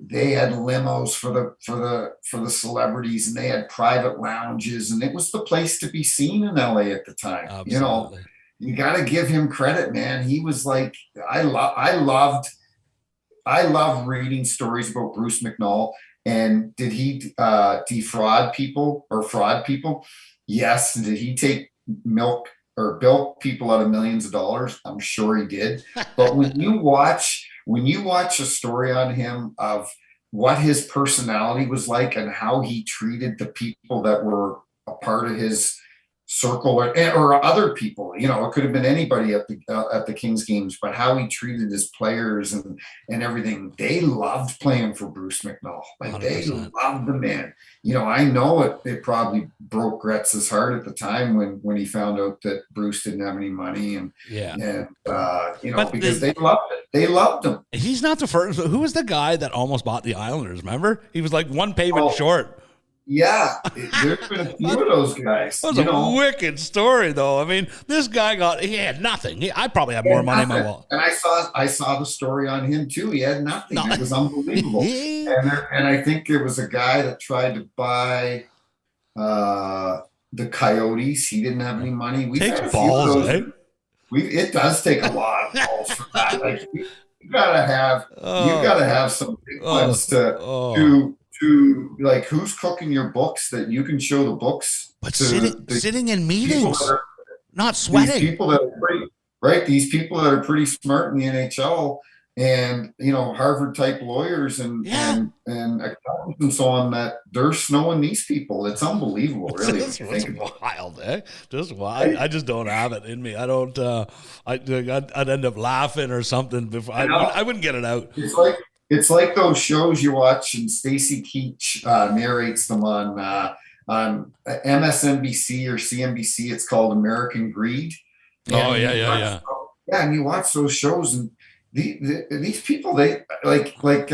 they had limos for the celebrities, and they had private lounges, and it was the place to be seen in LA at the time. Absolutely. You got to give him credit, man. He was like, I love reading stories about Bruce McNall. And did he defraud people or fraud people? Yes. Did he take milk or bilk people out of millions of dollars? I'm sure he did. But when you watch a story on him of what his personality was like and how he treated the people that were a part of his circle, or other people, it could have been anybody at the Kings games, but how he treated his players and everything. They loved playing for Bruce McNall. Like 100%. They loved the man. I know it probably broke Gretz's heart at the time when he found out that Bruce didn't have any money, and because they loved it. They loved him. He's not the first. Who was the guy that almost bought the Islanders? Remember? He was like one payment short. Yeah, there's been a few of those guys. That was a wicked story, though. I mean, this guy he had nothing. I probably have more money in my wallet. And I saw the story on him too. He had nothing. It was unbelievable. And I think there was a guy that tried to buy the Coyotes. He didn't have any money. Takes balls, eh? It does take a lot of balls for that. Like you gotta have some big ones to like, who's cooking your books that you can show the books, but sitting in meetings, not sweating. These people that are pretty smart in the NHL, and Harvard type lawyers and accountants and so on, that they're snowing these people. It's unbelievable, really. It's wild, eh? Just wild. I just don't have it in me. I don't. I'd end up laughing or something before. I wouldn't get it out. It's like those shows you watch, and Stacy Keach narrates them on MSNBC or CNBC. It's called American Greed. And yeah. And you watch those shows, and these people, they like Bernie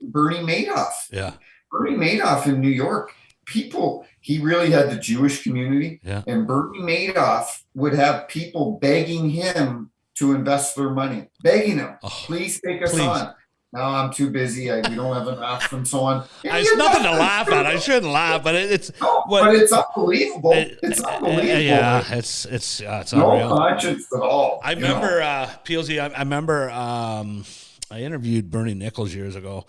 Madoff. Yeah, Bernie Madoff in New York. People, he really had the Jewish community, and Bernie Madoff would have people begging him to invest their money, begging him, please take us on. No, I'm too busy. We don't have enough, and so on. It's nothing to laugh at. I shouldn't laugh, but it's unbelievable. It's unbelievable. Yeah, it's no unreal. Conscience at all. I remember PLZ. I remember I interviewed Bernie Nichols years ago,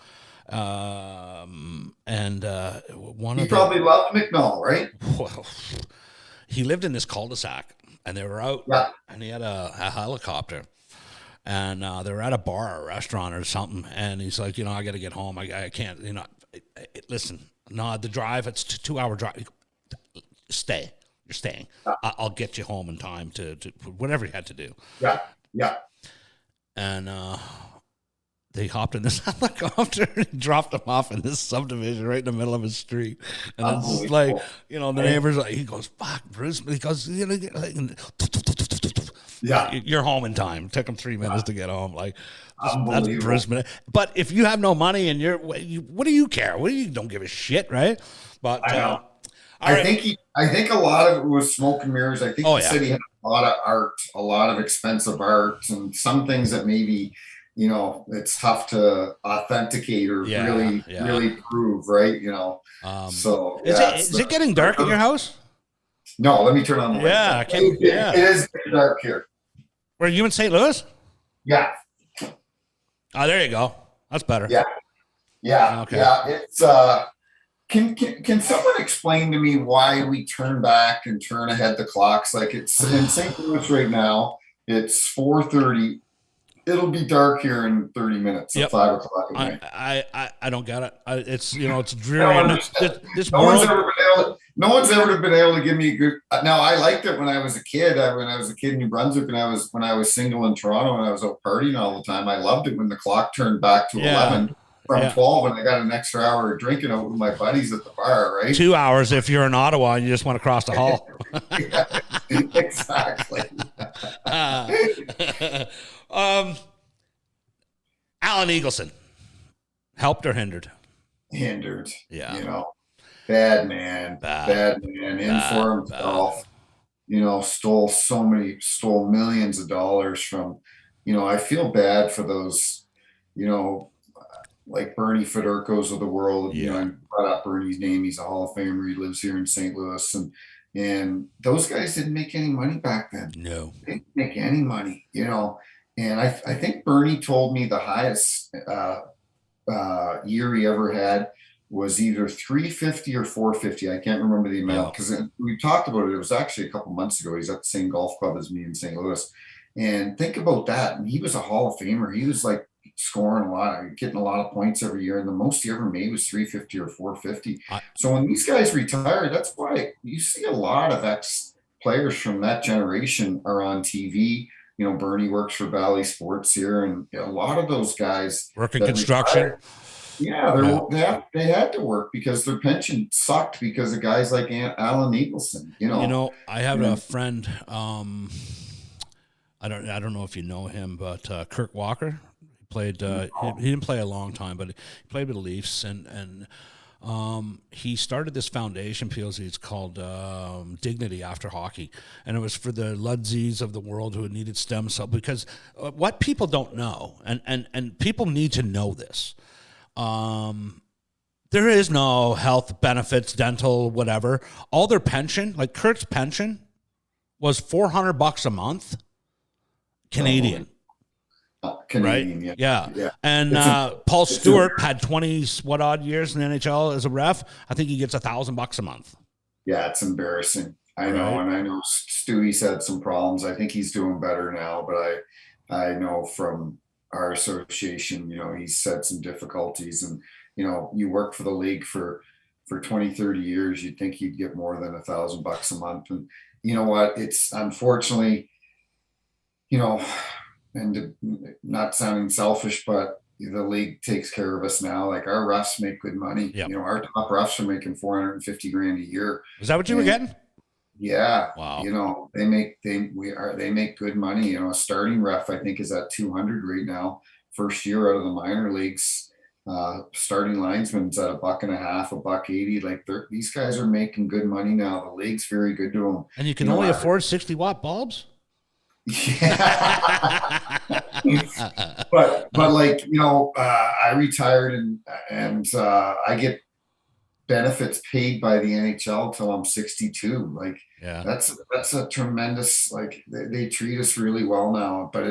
and he probably loved McNall, right? Well, he lived in this cul-de-sac, and they were out, and he had a helicopter. And they were at a bar or a restaurant or something. And he's like, I got to get home. I can't, listen, no, the drive, it's a 2-hour drive. Stay. You're staying. I'll get you home in time to whatever you had to do. Yeah. And they hopped in this helicopter and dropped him off in this subdivision right in the middle of his street. And it's like, the neighbors, he goes, fuck, Bruce. He goes, you're home in time. Took him 3 minutes to get home. Like, that's Bruce. But if you have no money and what do you care? You don't give a shit, right? But I think a lot of it was smoke and mirrors. I think he said he had a lot of art, a lot of expensive art, and some things that maybe it's tough to authenticate or really prove, right? So is it getting dark in your house? No, let me turn on the light. It is getting dark here. Were you in St. Louis? Yeah. Oh, there you go. That's better. Yeah. Okay. Yeah. It's can someone explain to me why we turn back and turn ahead the clocks? Like it's in St. Louis right now, it's 4:30. It'll be dark here in 30 minutes at Yep. 5 o'clock at night. I don't get it. It's it's I don't dreary. And understand. this world. No one's ever been able to give me a good. Now I liked it when I was a kid. When I was a kid in New Brunswick, and when I was single in Toronto, and I was out partying all the time. I loved it when the clock turned back to Yeah. 11 from Yeah. 12, and I got an extra hour of drinking out with my buddies at the bar. Right? 2 hours if you're in Ottawa and you just want to cross the hall. Yeah, exactly. um, Alan Eagleson, helped or hindered? Hindered. Yeah. Bad man. Bad. In for himself. Stole millions of dollars from. I feel bad for those. Like Bernie Federko's of the world. Yeah. I brought up Bernie's name. He's a Hall of Famer. He lives here in St. Louis, and those guys didn't make any money back then. No, they didn't make any money. And I think Bernie told me the highest year he ever had was either 350 or 450. I can't remember the amount because we talked about it. It was actually a couple months ago. He's at the same golf club as me in St. Louis, and think about that. And he was a Hall of Famer. He was like scoring a lot, getting a lot of points every year, and the most he ever made was 350 or 450. So when these guys retire, that's why you see a lot of ex players from that generation are on TV. Bernie works for Valley Sports here, and a lot of those guys work in construction. They had to work because their pension sucked because of guys like Alan Eagleson. I have a friend. I don't know if you know him, but Kirk Walker. Played. He didn't play a long time, but he played with the Leafs, and he started this foundation, PLC. It's called Dignity After Hockey, and it was for the Ludsies of the world who needed stem cell. Because what people don't know, and people need to know this, there is no health benefits, dental, whatever. All their pension, like Kurt's pension, was $400 a month, Canadian. Canadian, right? Yeah. And Paul Stewart had 20 what odd years in the NHL as a ref. I think he gets $1,000 a month. Yeah, it's embarrassing. I know, and I know Stewie's had some problems. I think he's doing better now, but I know from our association, he's had some difficulties, and you work for the league for 20, 30 years, you'd think you'd get more than $1,000 a month. And you know what? It's unfortunately, and not sounding selfish, but the league takes care of us now. Like our refs make good money. Yep. Our top refs are making $450,000 a year. Is that what you were getting? Yeah. Wow. They make good money. A starting ref, I think, is at 200 right now. First year out of the minor leagues. Starting linesman's at $1.50, $1.80. Like these guys are making good money now. The league's very good to them. And you can only afford 60-watt bulbs? Yeah. but like I retired and I get benefits paid by the NHL till I'm 62. Like that's a tremendous, like they treat us really well now, but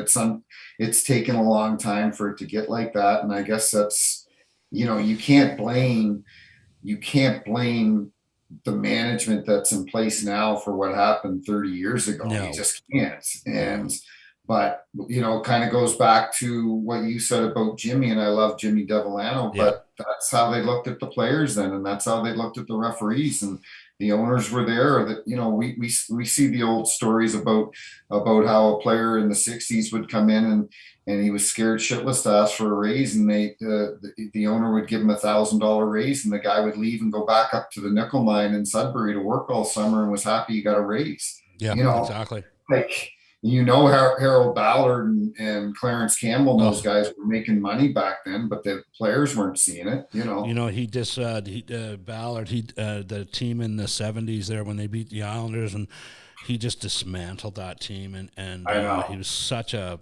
it's taken a long time for it to get like that. And I guess that's you can't blame the management that's in place now for what happened 30 years ago. No. You just can't. But kind of goes back to what you said about Jimmy, and I love Jimmy Devellano, but that's how they looked at the players then, and that's how they looked at the referees, and the owners were there. That we see the old stories about how a player in the 60s would come in and he was scared shitless to ask for a raise, and the owner would give him $1,000 raise, and the guy would leave and go back up to the nickel mine in Sudbury to work all summer and was happy he got a raise. Yeah, exactly. Like Harold Ballard and Clarence Campbell, those guys were making money back then, but the players weren't seeing it. Ballard, the team in the 70s there when they beat the Islanders, and he just dismantled that team, and he was such a.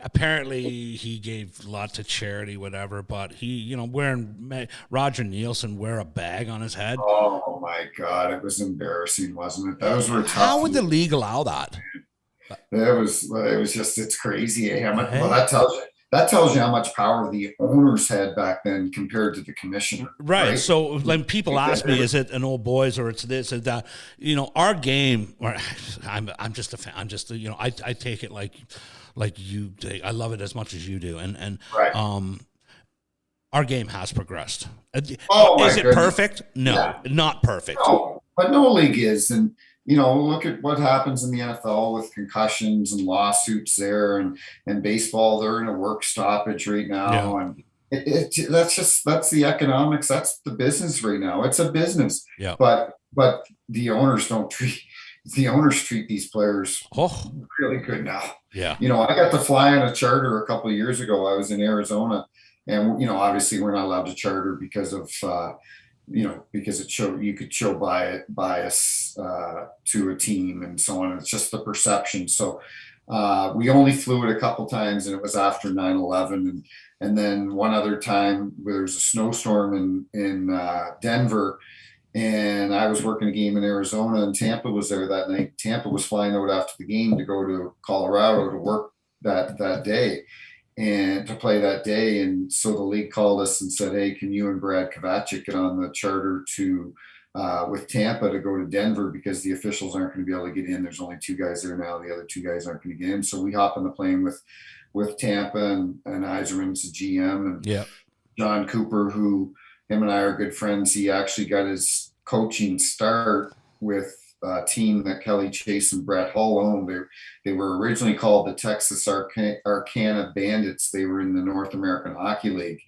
Apparently, he gave a lot to charity, whatever. But he, wearing Roger Nielsen wear a bag on his head. Oh my God, it was embarrassing, wasn't it? Those were tough. How would the league allow that? It was just, it's crazy. Well, that that tells you how much power the owners had back then compared to the commissioner, Right. right? So when people ask me, is it an old boys or it's this or that? Our game. Or I'm just a fan. I'm just I take it like you take. I love it as much as you do, and Right. um, our game has progressed. Oh Is my it goodness. perfect? Yeah. No, not perfect. No, but no league is. And, look at what happens in the NFL with concussions and lawsuits there, and baseball, they're in a work stoppage right Yeah, now. And that's the economics. That's the business right now. It's a business, yeah. but the owners treat these players Oh, really good now. yeah. I got to fly on a charter a couple of years ago. I was in Arizona, and obviously we're not allowed to charter because of because you could show bias to a team and so on. It's just the perception. So we only flew it a couple times, and it was after 9/11, and then one other time there was a snowstorm in Denver, and I was working a game in Arizona, and Tampa was there that night. Tampa was flying out after the game to go to Colorado to work that day and to play that day. And so the league called us and said, "Hey, can you and Brad Kovacic get on the charter to with Tampa to go to Denver because the officials aren't going to be able to get in. There's only two guys there now. The other two guys aren't going to get in." So we hop on the plane with Tampa and Iserman's the GM and Yeah. John Cooper, who him and I are good friends. He actually got his coaching start with a team that Kelly Chase and Brett Hull owned. They were originally called the Texas Arcana Bandits. They were in the North American Hockey League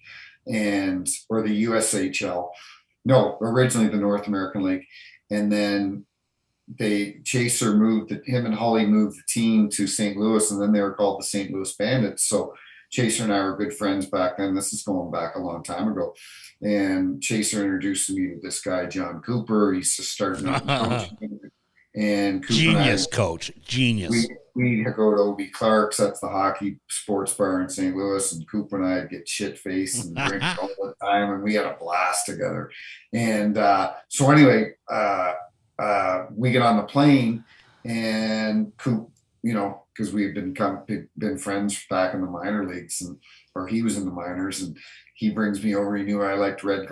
or the USHL. No, originally the North American League. And then him and Holly moved the team to St. Louis, and then they were called the St. Louis Bandits. So Chaser and I were good friends back then. This is going back a long time ago. And Chaser introduced me to this guy, John Cooper. He's just starting out in coaching. And Cooper and I, Genius coach. Genius. we go to Obie Clark's. That's the hockey sports bar in St. Louis. And Cooper and I get shit faced and drink all the time. And we had a blast together. And so anyway, we get on the plane, and Coop, because we had been friends back in the minor leagues, or he was in the minors, and he brings me over. He knew I liked red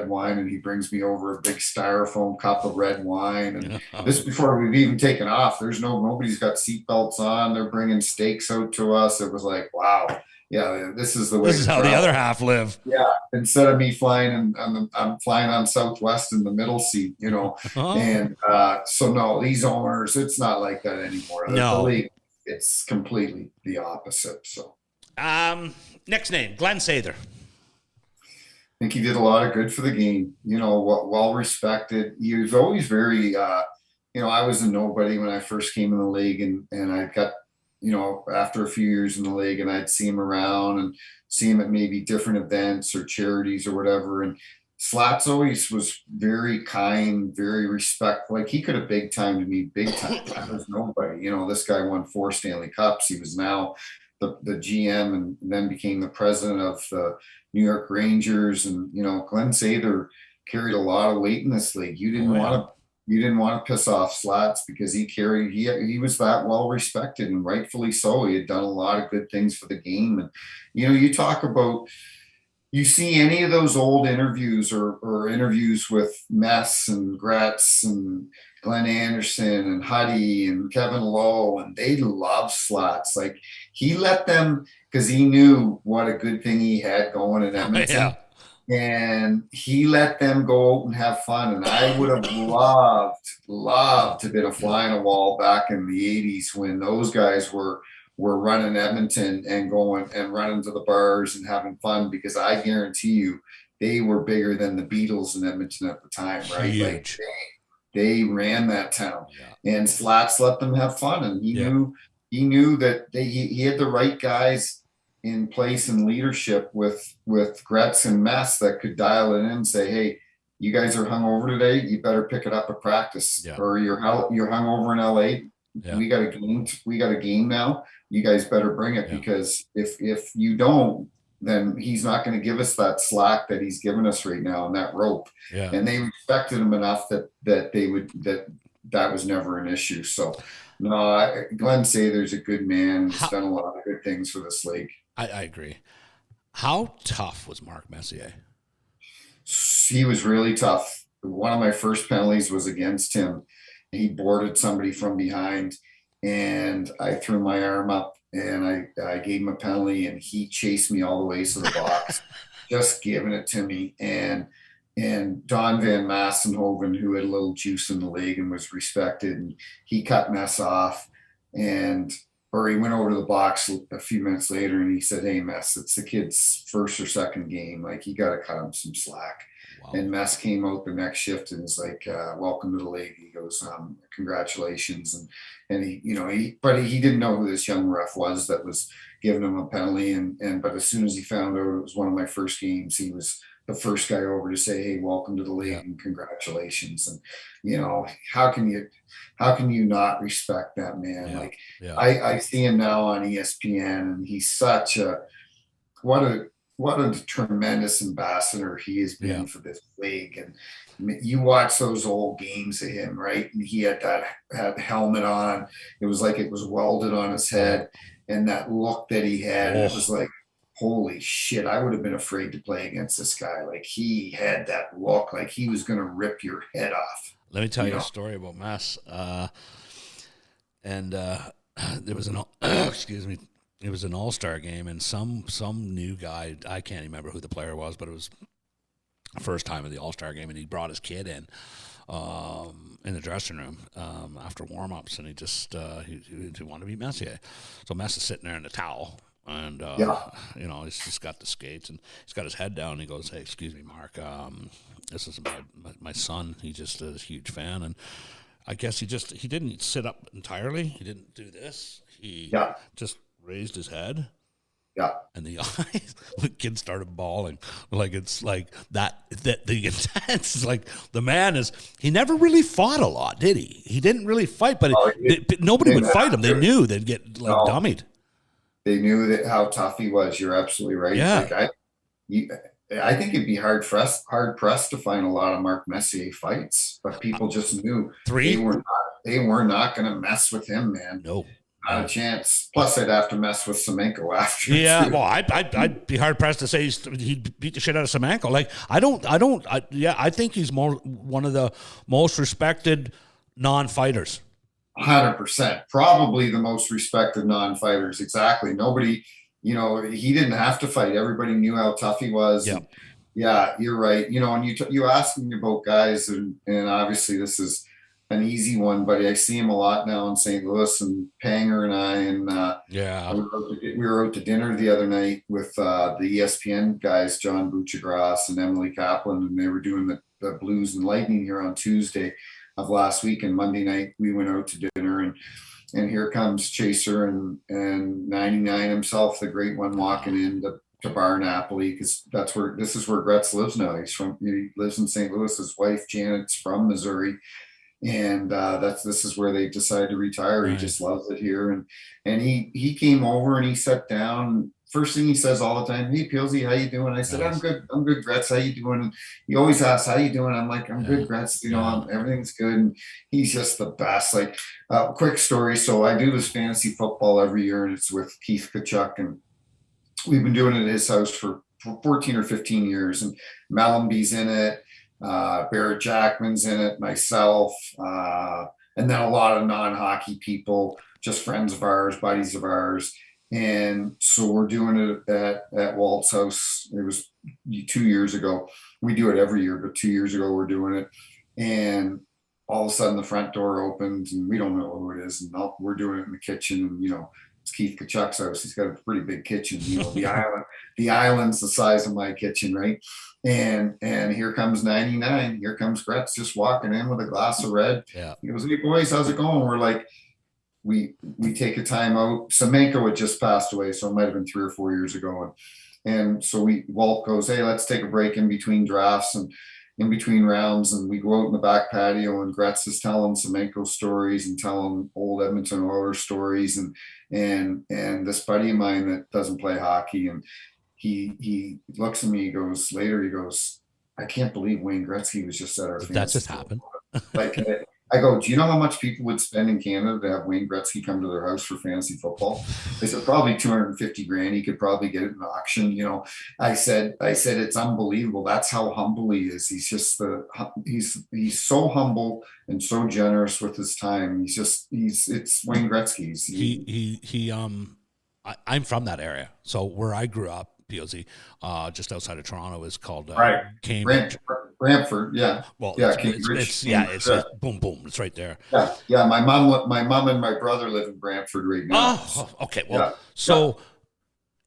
wine, and he brings me over a big styrofoam cup of red wine. And this before we've even taken off. Nobody's got seatbelts on. They're bringing steaks out to us. It was like, wow, yeah, this is the way. This is how the other half live. Yeah, instead of me flying I'm flying on Southwest in the middle seat, and so no, these owners, it's not like that anymore. The No. league, it's completely the opposite. So Next name, Glenn Sather. I think he did a lot of good for the game. Well respected. He was always very. I was a nobody when I first came in the league, and I got, after a few years in the league, and I'd see him around and see him at maybe different events or charities or whatever. And Slats always was very kind, very respectful. Like he could have big timed me big time. I was nobody. This guy won 4 Stanley Cups. He was now the GM and then became the president of the New York Rangers. And Glenn Sather carried a lot of weight in this league. You didn't want to piss off Slats because he was that well respected, and rightfully so. He had done a lot of good things for the game. And you talk about, you see any of those old interviews or interviews with Mess and Gretz and Glenn Anderson and Huddy and Kevin Lowe, and they love Slats. Like he let them, because he knew what a good thing he had going in Edmonton. Yeah. And he let them go out and have fun. And I would have loved to been a fly on a wall back in the 80s when those guys were running Edmonton and going and running to the bars and having fun, because I guarantee you they were bigger than the Beatles in Edmonton at the time, right? Huge. Like they ran that town. Yeah. And Slats let them have fun. And he knew that he had the right guys in place and leadership with Gretz and Mess that could dial it in and say, "Hey, you guys are hungover today. You better pick it up at practice, or you're hungover in LA. Yeah. We got a game. We got a game now. You guys better bring it, because if you don't, then he's not going to give us that slack that he's given us right now and that rope." Yeah. And they respected him enough that was never an issue. So no, Glenn Sather's a good man. He's done a lot of good things for this league. I agree. How tough was Mark Messier? He was really tough. One of my first penalties was against him. He boarded somebody from behind, and I threw my arm up and I gave him a penalty, and he chased me all the way to the box, just giving it to me. And Don Van Massenhoven, who had a little juice in the league and was respected, and he cut Mess off, and or he went over to the box a few minutes later and he said, "Hey, Mess, it's the kid's first or second game. Like, you got to cut him some slack." Wow. And Mess came out the next shift and was like, "Welcome to the league." He goes, "Congratulations." And he, but he didn't know who this young ref was that was giving him a penalty. But as soon as he found out it was one of my first games, he was the first guy over to say, "Hey, welcome to the league Yeah. and congratulations." And you know, how can you not respect that man? Yeah. Like, Yeah. I see him now on ESPN, and he's such a what a what a tremendous ambassador he has Yeah. been for this league. And you watch those old games of him, right? And he had helmet on. It was like it was welded on his Yeah. head, and that look that he had, and it was Oh, like, holy shit, I would have been afraid to play against this guy. Like, he had that look like he was going to rip your head off, let me tell you you a know? story about Mass. And there was an excuse me. It was an all-star game, and some new guy. I can't remember who the player was, but it was first time of the all-star game, and he brought his kid in the dressing room after warm-ups, and he just he wanted to be Messier. So Mess is sitting there in the towel, and Yeah. he's just got the skates, and he's got his head down. And he goes, "Hey, excuse me, Mark. This is my son. He just is a huge fan, and I guess he didn't sit up entirely. He didn't do this. He Yeah. just raised his head." Yeah. And the eyes, the kid started bawling. Like, it's like that the intense, like, the man he never really fought a lot, did he? He didn't really fight, but Oh, nobody they would fight him. They knew they'd get, like, no, dummied. they knew that how tough he was. You're absolutely right. Yeah. Like, you, I think it'd be hard pressed to find a lot of Mark Messier fights, but people just knew they Three? were not they were not going to mess with him, man. No. Not a No. chance. Plus, I'd have to mess with Semenko after Yeah, too. well, I'd be hard pressed to say he'd beat the shit out of Semenko. Like, I think he's one of the most respected non-fighters. 100%. Probably the most respected non-fighters. Exactly. Nobody, he didn't have to fight. Everybody knew how tough he was. Yeah. And yeah, you're right. And you ask me about guys, and obviously this is an easy one, but I see him a lot now in St. Louis, and Panger and I, and Yeah. we were out to dinner the other night with the ESPN guys, John Buchagras and Emily Kaplan, and they were doing the Blues and Lightning here on Tuesday of last week. And Monday night we went out to dinner, and here comes Chaser and 99 himself, the great one, walking in to Bar Napoli, because this is where Gretz lives now. He lives in St. Louis. His wife Janet's from Missouri, and this is where they decided to retire. He Right. just loves it here, and he came over and he sat down. First thing he says all the time, "Hey, Pilsy, how you doing?" I said, Nice. I'm good, Gretz, how you doing?" And he always asks, "How you doing?" I'm like, "I'm Yeah. good, Gretz, Yeah. everything's good." And he's just the best. Like, quick story. So I do this fantasy football every year, and it's with Keith Kachuk, and we've been doing it at his house for 14 or 15 years, and Malumbi's in it, Barrett Jackman's in it, myself, and then a lot of non-hockey people, just friends of ours, buddies of ours. And so we're doing it at Walt's house. It was 2 years ago. We do it every year, but 2 years ago we're doing it. And all of a sudden the front door opens, and we don't know who it is. And we're doing it in the kitchen, and it's Keith Kachuk's house. He's got a pretty big kitchen. The island's the size of my kitchen, right? And here comes 99. Here comes Gretz just walking in with a glass of red. Yeah. He goes, "Hey boys, how's it going?" We're like, we take a time out. Semenko had just passed away, so it might have been 3 or 4 years ago. And so Walt goes, "Hey, let's take a break in between drafts and in between rounds." And we go out in the back patio, and Gretz is telling Semenko stories and telling old Edmonton Oilers stories, and this buddy of mine that doesn't play hockey, and he looks at me, he goes, "I can't believe Wayne Gretzky was just at our That fantasy just happened. like, I go, do you know how much people would spend in Canada to have Wayne Gretzky come to their house for fantasy football? They said probably 250 grand. He could probably get it in auction. I said it's unbelievable. That's how humble he is. He's just he's so humble and so generous with his time. It's Wayne Gretzky. I'm from that area, so where I grew up, POZ, just outside of Toronto, is called Right. Cambridge. Brantford, yeah. Well, Yeah, it's boom, boom, it's right there. Yeah. My mom and my brother live in Brantford right now. Oh, okay. Well, so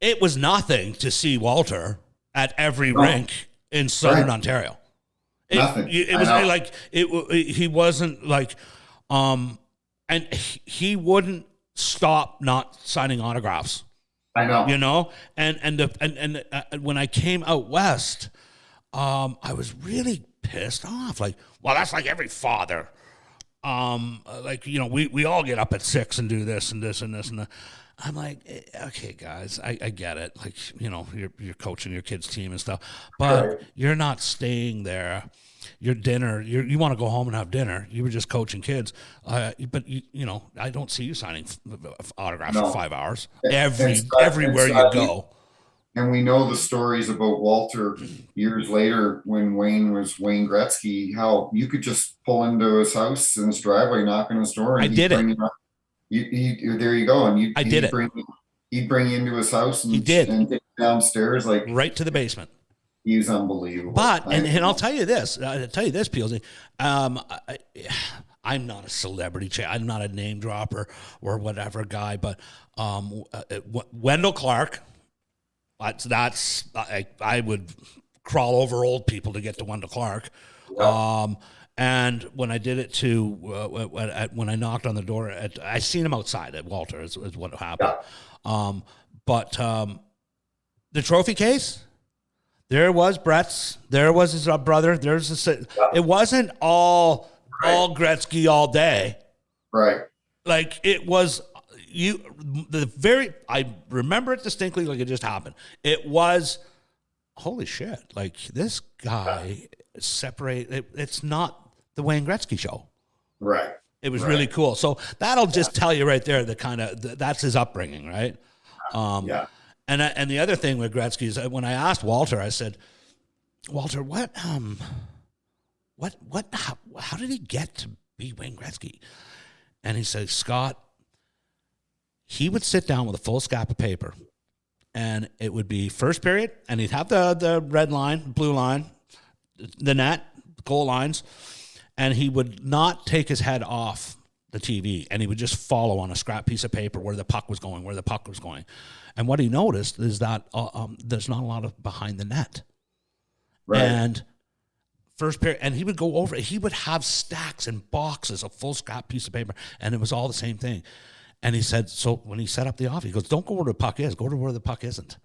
it was nothing to see Walter at every rink in Southern Ontario. Nothing. It was like he wasn't like, and he wouldn't stop not signing autographs. I know. You know, and when I came out west, I was really pissed off. Like, well, that's like every father. Like, you know, we all get up at 6 and do this and this and this and that. I'm like, okay, guys, I get it. Like, you know, you're coaching your kids' team and stuff, but you're not staying there. Your dinner, you want to go home and have dinner. You were just coaching kids, but you know, I don't see you signing autographs for 5 hours everywhere you go. And we know the stories about Walter years later when Wayne was Wayne Gretzky, how you could just pull into his house in his driveway, knock on his door, and I did it. There you go, and he'd bring you into his house and take you downstairs, like right to the basement. He's unbelievable. But and I'll tell you this, PLZ. I'm not a celebrity. I'm not a name dropper or whatever guy, but Wendell Clark. I would crawl over old people to get to Wendell Clark. Yeah. And when I did it to when I knocked on the door, I seen him outside at Walter is what happened. Yeah. But the trophy case, there was Brett's, there was his brother. It wasn't all Gretzky all day. Right. Like it was. I remember it distinctly, like it just happened. It was, holy shit! Like this guy it's not the Wayne Gretzky show, right? It was really cool. So that'll just tell you right there that's his upbringing, right? Yeah. And the other thing with Gretzky is when I asked Walter, I said, Walter, how did he get to be Wayne Gretzky? And he said, Scott. He would sit down with a full scrap of paper, and it would be first period, and he'd have the red line, blue line, the net, goal lines, and he would not take his head off the TV, and he would just follow on a scrap piece of paper where the puck was going. And what he noticed is that there's not a lot of behind the net. Right. And first period, and he would go over, he would have stacks and boxes of full scrap piece of paper, and it was all the same thing. And he said, so when he set up the off, he goes, don't go where the puck is, go to where the puck isn't.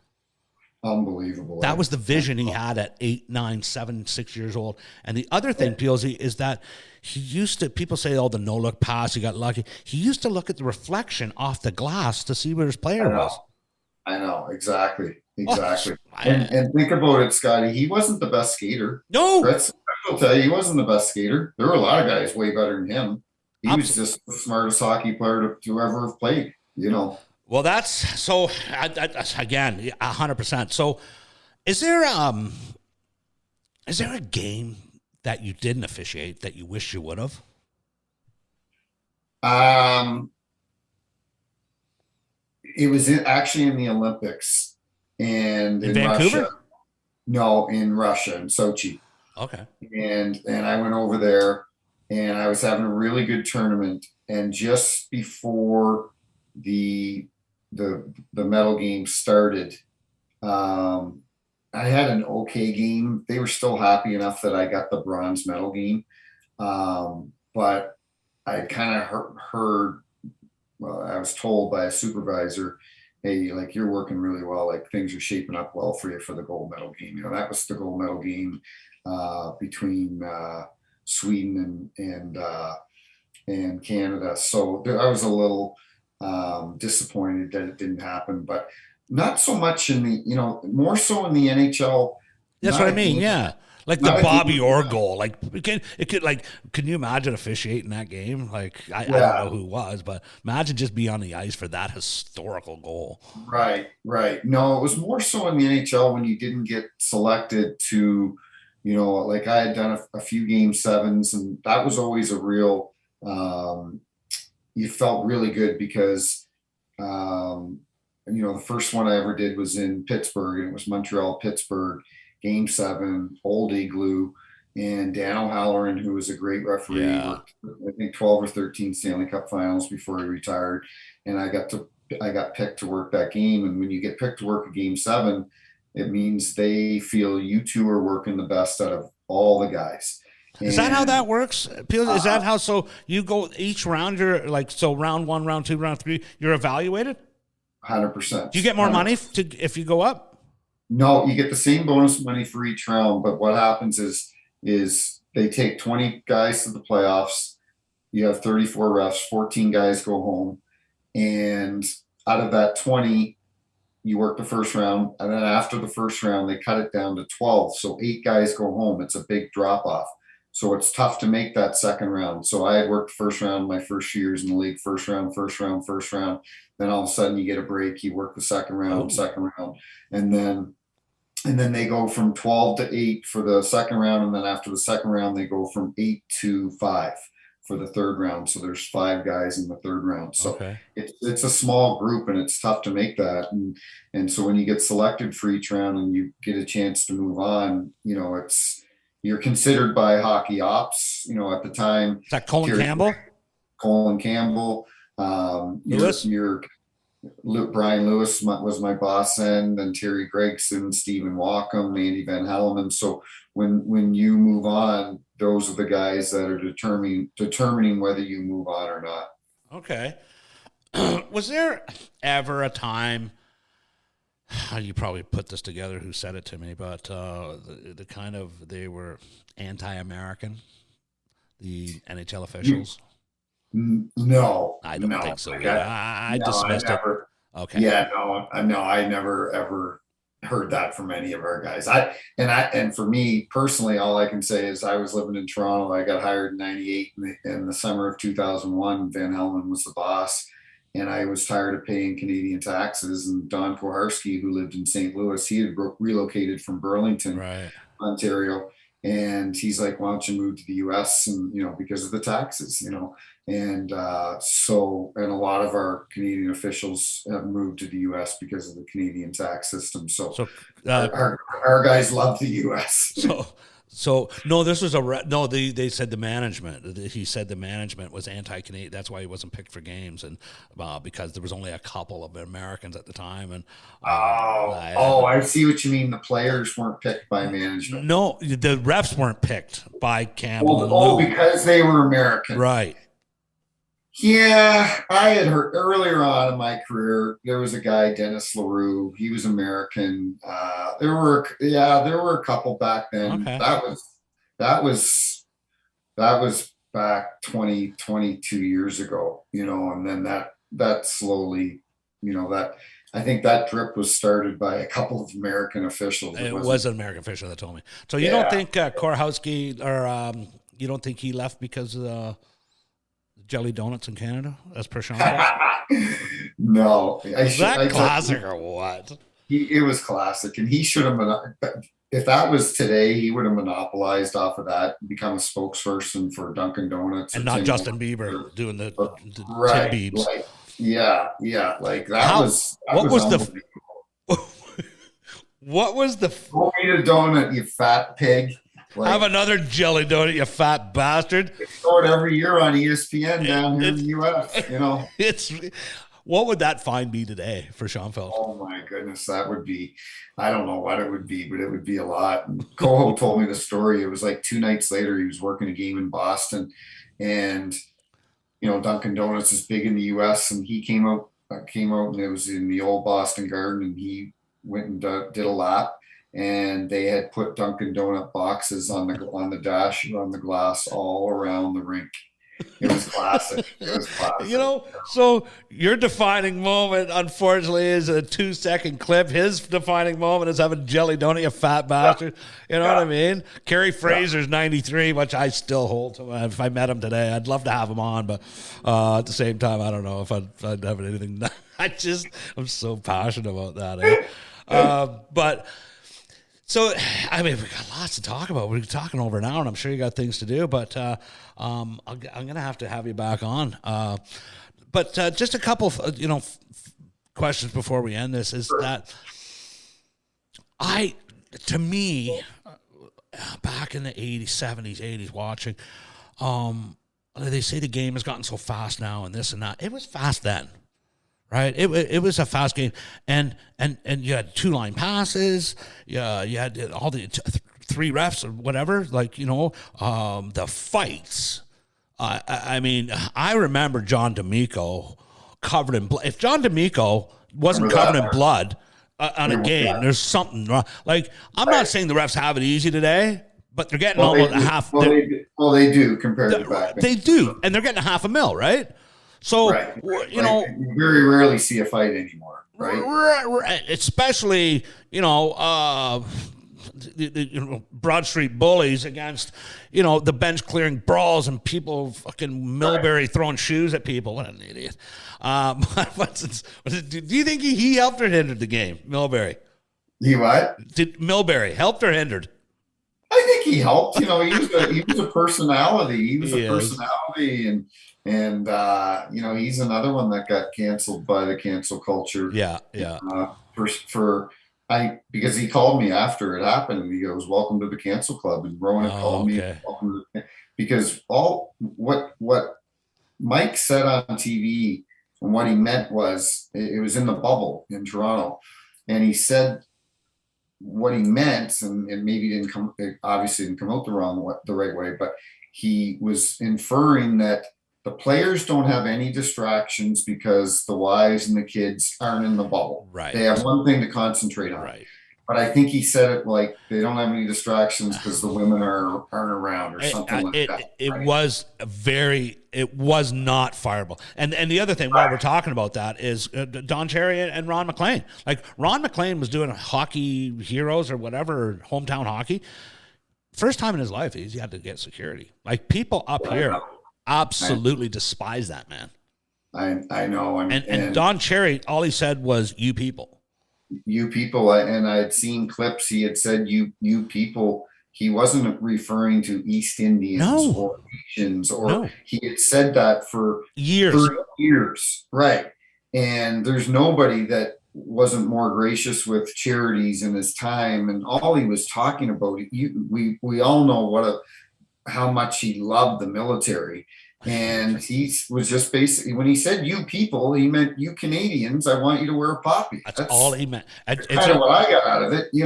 Unbelievable. That was the vision he had at 8, 9, 7, 6 years old. And the other thing, PLZ, is that he used to, people say, the no-look pass, he got lucky. He used to look at the reflection off the glass to see where his player was. I know, exactly. And think about it, Scotty, he wasn't the best skater. No. I'll tell you, he wasn't the best skater. There were a lot of guys way better than him. He was just the smartest hockey player to ever have played, you know. Well, that's so. Again, 100%. So, is there a game that you didn't officiate that you wish you would have? It was actually in the Olympics and in Vancouver. Russia. No, in Russia, in Sochi. Okay. And I went over there. And I was having a really good tournament. And just before the medal game started, I had an okay game. They were still happy enough that I got the bronze medal game. But I kind of heard, well, I was told by a supervisor, hey, like you're working really well, like things are shaping up well for you for the gold medal game. You know, that was the gold medal game between Sweden and Canada. So I was a little disappointed that it didn't happen, but not so much in the, more so in the NHL. That's what I mean. Yeah. Like the not a Bobby game. Orr goal. Like can you imagine officiating that game? Like I don't know Yeah, who it was, but imagine just be on the ice for that historical goal. right, right. No, it was more so in the NHL when you didn't get selected to, like I had done a few game sevens, and that was always a real, you felt really good because, um, the first one I ever did was in Pittsburgh, and it was Montreal Pittsburgh, game seven, old igloo. And Dan O'Halloran, who was a great referee, Yeah. worked I think 12 or 13 Stanley Cup finals before he retired. And I got picked to work that game. And when you get picked to work a game seven, it means they feel you two are working the best out of all the guys. Is that how And that works? Is that how? So you go each round. You're like so round one, round two, round three. You're evaluated. 100%. Do you get more money if you go up? No, you get the same bonus money for each round, but what happens is they take 20 guys to the playoffs. You have 34 refs, 14 guys go home, and out of that 20, you work the first round, and then after the first round, they cut it down to 12. So 8 guys go home. It's a big drop off. So it's tough to make that second round. So I had worked first round my first years in the league, first round, first round, first round. Then all of a sudden you get a break, you work the Oh, second round, and then they go from 12 to 8 for the second round, and then after the second round they go from 8 to 5 for the third round. So there's 5 guys in the third round. So okay. it's a small group, and it's tough to make that. And so when you get selected for each round and you get a chance to move on, you're considered by hockey ops. At the time, Is that Colin Terry, Campbell? Colin Campbell, Lewis? you're Brian Lewis was my boss then Terry Gregson, Stephen Walkham, Andy Van Helleman. So when you move on, those are the guys that are determining whether you move on or not. Okay. Was there ever a time? You probably put this together. Who said it to me? But the kind of they were anti-American. The NHL You, officials. no, I don't no, think so like either. I no, I dismissed it. never. Okay. Yeah, no, I never ever heard that from any of our guys. And for me personally, all I can say is I was living in Toronto. I got hired in '98 in the summer of 2001. Van Helman was the boss, and I was tired of paying Canadian taxes. And Don Koharski, who lived in St. Louis, he had relocated from Burlington, Right. Ontario. And he's like, why don't you move to the US? And, because of the taxes, and and a lot of our Canadian officials have moved to the US because of the Canadian tax system. So So, our, uh, our, our guys love the US. so, so no. This was no. They said the management. He said the management was anti-Canadian. That's why he wasn't picked for games, and because there was only a couple of Americans at the time, and I see what you mean. The players weren't picked by management. no, the refs weren't picked by Campbell and Lou. Because they were American. Right. Yeah, I had heard earlier on in my career there was a guy, Dennis LaRue. He was American. There were a couple back then. Okay. That was back 22 years ago. And then that slowly, that I think that drip was started by a couple of American officials. It was an American official that told me. So you don't Yeah. think Korhowski or you don't think he left because of jelly donuts in Canada, as per Sean? No, Was that classic or what? it was classic, and he should have been. If that was today, he would have monopolized off of that, become a spokesperson for Dunkin' Donuts, And or not Tim Justin Hortons, Bieber doing the Tim right? Biebs. Like, yeah, like How? that What was the? unbelievable. What was the? Go eat a donut, you fat pig! Like, Have another jelly donut, you fat bastard. they show it every year on ESPN down here in the U.S. It's what would that fine be today for Schoenfeld? Oh my goodness, that would be, I don't know what it would be, but it would be a lot. And Coho told me the story. It was like 2 nights later, he was working a game in Boston, and Dunkin' Donuts is big in the US, and he came out and it was in the old Boston Garden, and he went and did a lap, and they had put Dunkin' Donut boxes on the dash on the glass all around the rink. It was classic. It was You classic. know, so your defining moment, unfortunately, is a 2-second clip. His defining moment is having jelly donut, you fat Yeah, bastard. You know what I yeah, mean? Kerry yeah. Fraser's 93, which I still hold to. If I met him today, I'd love to have him on, but at the same time, I don't know if I'd have anything. I'm so passionate about that. Eh? But so, I mean, we got lots to talk about. We're talking over an hour, and I'm sure you got things to do. But I'm going to have you back on. But just a couple, questions before we end this is that to me, back in the 80s, 70s, 80s, watching, they say the game has gotten so fast now and this and that. It was fast then. Right, it was a fast game, and you had 2-line passes. Yeah, you had all the 3 refs or whatever. Like the fights. I mean, I remember John D'Amico covered in blood. If John D'Amico wasn't Remember covered that? in blood on a game, there's something wrong. Like I'm not saying the refs have it easy today, but they're getting Well, they almost a do. half. They do compared to back then. They do, and they're getting a $500,000, right? So, Right. You very rarely see a fight anymore, right? especially, Broad Street bullies against, the bench clearing brawls and people fucking Milbury throwing shoes at people. What an idiot. Do you think he helped or hindered the game, Milbury? He what? Did Milbury helped or hindered? I think he helped. He was a personality. He was a Yes. personality, and he's another one that got canceled by the cancel culture. Yeah, yeah. Because he called me after it happened, and he goes, "Welcome to the cancel club." And Rowan had called me, Okay. "Welcome to," because all what Mike said on TV and what he meant was it was in the bubble in Toronto, and he said what he meant, and maybe it obviously didn't come out the right way, but he was inferring that the players don't have any distractions because the wives and the kids aren't in the bubble. Right. They have one thing to concentrate on. Right. But I think he said it like they don't have any distractions because the women aren't around or something like that. It right? was not fireable. And the other thing, while we're talking about that, is Don Cherry and Ron McLean. Like Ron McLean was doing hockey heroes or whatever, hometown hockey. First time in his life, he had to get security. Like people up here absolutely despise that man. I know. And Don Cherry, all he said was, "You people." You people, and I had seen clips. He had said you people. He wasn't referring to East Indians or Asians, or he had said that for years. 30 years, right? And there's nobody that wasn't more gracious with charities in his time. And all he was talking about, we all know how much he loved the military. And he was just basically, when he said "you people," he meant "you Canadians. I want you to wear a poppy." That's all he meant. It's kind of what I got out of it, Do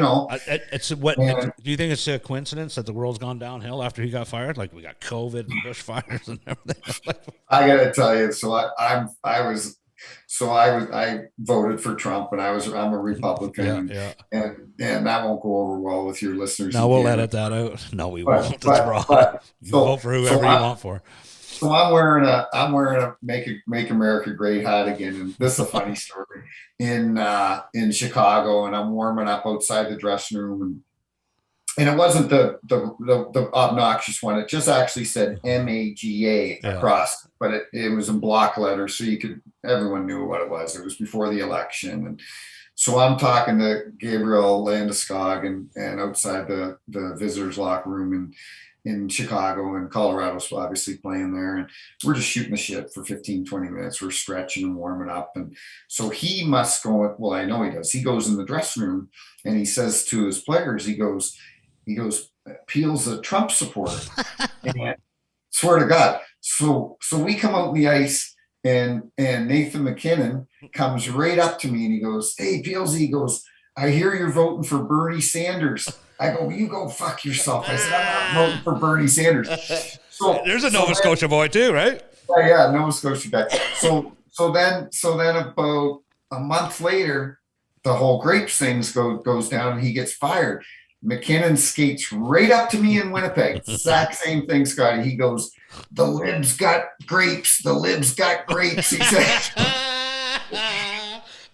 you think it's a coincidence that the world's gone downhill after he got fired? Like we got COVID and bushfires and everything. I got to tell you, I voted for Trump, and I'm a Republican, and that won't go over well with your listeners. No, we'll edit that out. No, we won't. That's wrong. You vote for whoever you want for. So I'm wearing a Make America Great hat again, and this is a funny story in Chicago, and I'm warming up outside the dressing room, and it wasn't the obnoxious one. It just actually said MAGA across, but it was in block letters, so everyone knew what it was. It was before the election, and so I'm talking to Gabriel Landeskog and outside the visitors' locker room in Chicago, and Colorado's obviously playing there, and we're just shooting the shit for 15-20 minutes. We're stretching and warming up, and so he must go, well, I know he does, he goes in the dressing room and he says to his players, he goes Peel's a Trump supporter. And swear to God, so we come out in the ice, and Nathan McKinnon comes right up to me and he goes, "Hey Peelsy," he goes, "I hear you're voting for Bernie Sanders." I go, "You go fuck yourself." I said, "I'm not voting for Bernie Sanders." So there's a Nova Scotia boy too, right? Yeah, Nova Scotia guy. So then about a month later, the whole grapes things goes down, and he gets fired. McKinnon skates right up to me in Winnipeg. Exact same thing, Scotty. He goes, the libs got grapes. The libs got grapes. He said,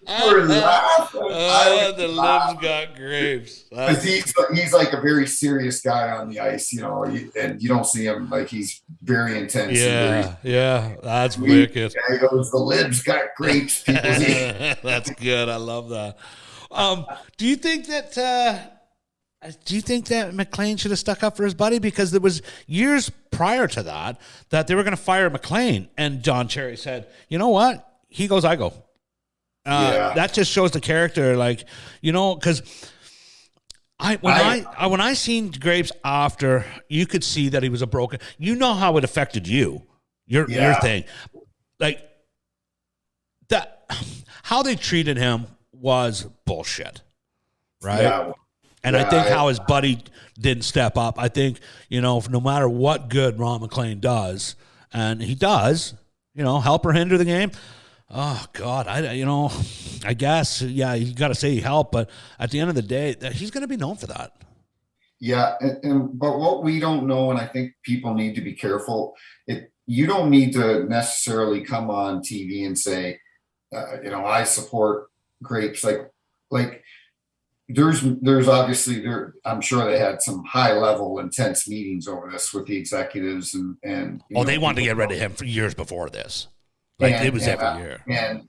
we're laughing. I was The libs laughing. got grapes. Because he's like a very serious guy on the ice, and you don't see him like he's very intense and very. Yeah, that's Sweet. wicked. He goes, the libs got grapes. People see. That's good. I love that. Do you think that? Do you think that McLean should have stuck up for his buddy? Because there was years prior to that they were going to fire McLean, and John Cherry said, "You know what? He goes, I go." That just shows the character, like, because when I seen Grapes after, you could see that he was a broken. You know how it affected you, your thing, like that. How they treated him was bullshit, right? Yeah. And I think how his buddy didn't step up. I think, no matter what good Ron McLean does, and he does, help or hinder the game. Oh God, I guess, you got to say he helped, but at the end of the day, he's going to be known for that. Yeah, but what we don't know, and I think people need to be careful. You don't need to necessarily come on TV and say, I support Grapes. Like there's obviously there. I'm sure they had some high level intense meetings over this with the executives and. They wanted to get rid of him for years before this. Like it was every year. And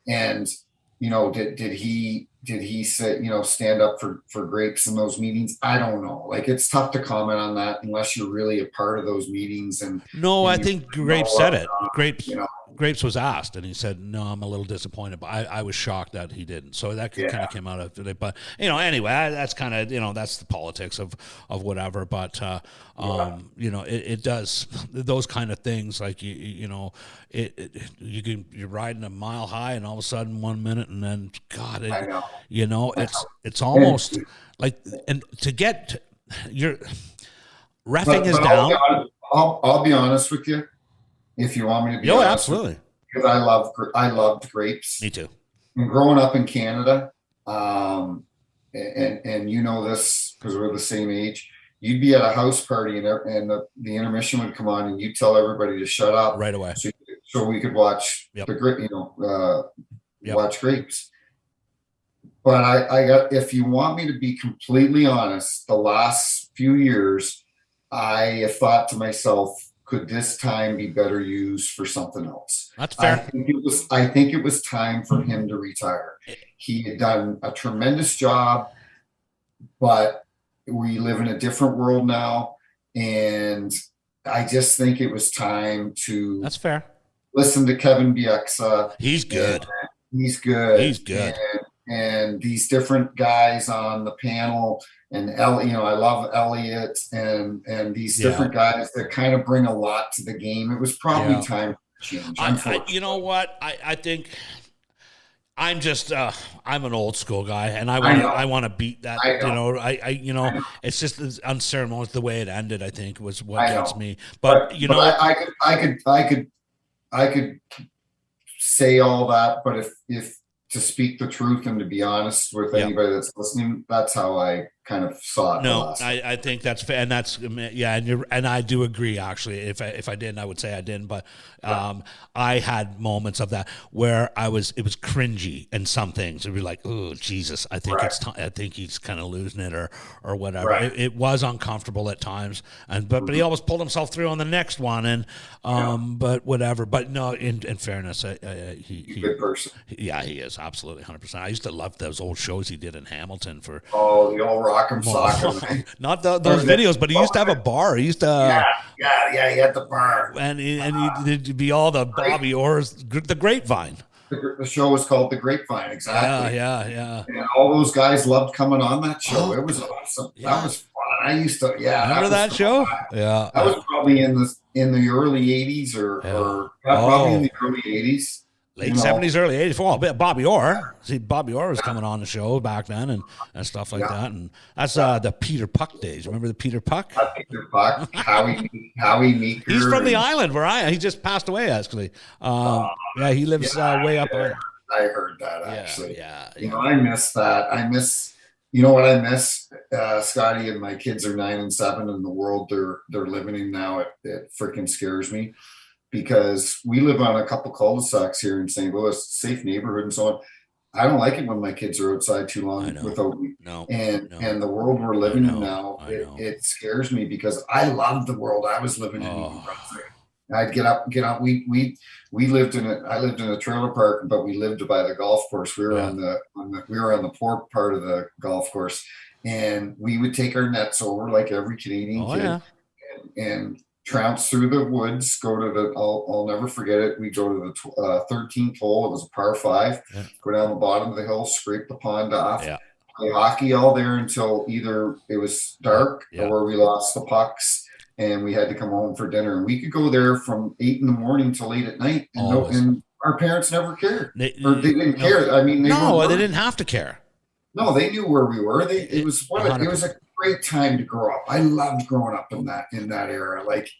did he say, stand up for Grapes in those meetings? I don't know. Like, it's tough to comment on that unless you're really a part of those meetings. No, I think Grapes said it. Grapes was asked, and he said, "No, I'm a little disappointed, but I was shocked that he didn't." So that kind of came out of it. But anyway, that's kind of that's the politics of whatever. But it does those kind of things. Like you're riding a mile high, and all of a sudden 1 minute, and then God, it's almost like, and to get your reffing is down. I'll be honest with you. If you want me to be honest, absolutely. Because I loved Grapes. Me too. And growing up in Canada, and this because we're the same age, you'd be at a house party and the intermission would come on, and you'd tell everybody to shut up right away, so we could watch watch Grapes. But I got, if you want me to be completely honest, the last few years, I have thought to myself, could this time be better used for something else? That's fair. I think it was time for him to retire. He had done a tremendous job, but we live in a different world now, and I just think it was time to. That's fair. Listen to Kevin Bieksa. He's good. He's good. He's good. And these different guys on the panel, and I love Elliot and these different guys that kind of bring a lot to the game. It was probably time to change. You know what? I think I'm just I'm an old school guy, and I want to beat that. It's just unceremonious the way it ended. I think was what gets me. But I could say all that, but if to speak the truth and to be honest with anybody that's listening, that's how I kind of saw it. No, I think that's fair, and that's and I do agree. Actually, if I didn't, I would say I didn't. But I had moments of that where it was cringy, and some things it'd be like, oh Jesus, I think I think he's kind of losing it or whatever. Right. It was uncomfortable at times, but he always pulled himself through on the next one, and but whatever. But no, in fairness, he's a good person. Yeah, he is absolutely 100%. I used to love those old shows he did in Hamilton for the old Rock'em Sock'em. Not those videos, but he used to have a bar. He used to he had the bar, and he'd be all the Bobby Orr's the Grapevine. The show was called The Grapevine, exactly. Yeah. And all those guys loved coming on that show. It was awesome. Yeah. That was fun. I used to, remember that show? Yeah, that was probably in the early '80s or probably in the early '80s. Late 70s, early 80s. Well, Bobby Orr. See, Bobby Orr was coming on the show back then and stuff like that. And that's the Peter Puck days. Remember the Peter Puck? Peter Puck, Howie Meeker. He's from the island where he just passed away, actually. He lives way up there. I heard that, actually. Yeah. I miss that. I miss you know what I miss, Scotty, and my kids are 9 and 7, and the world they're living in now, it freaking scares me because we live on a couple cul-de-sacs here in St. Louis, safe neighborhood and so on. I don't like it when my kids are outside too I long know. without me. No, And the world we're I living in know. now, I know. it scares me because I love the world I was living in New Oh, Brunswick. I'd get up, get out. We lived in I lived in a trailer park, but we lived by the golf course. We were yeah. we were on the poor part of the golf course, and we would take our nets over like every Canadian Oh, kid yeah. and trounce through the woods. Go to the I'll never forget it. We go to the 13th hole. It was a par five. Yeah. Go down the bottom of the hill, scrape the pond off. Yeah. Play hockey all there until either it was dark Yeah. or we lost the pucks and we had to come home for dinner. And we could go there from 8 in the morning till 8 at night, and Always. and our parents never cared, They didn't care. I mean, they weren't. didn't have to care. No, they knew where we were. It was a great time to grow up. I loved growing up in that era. Like,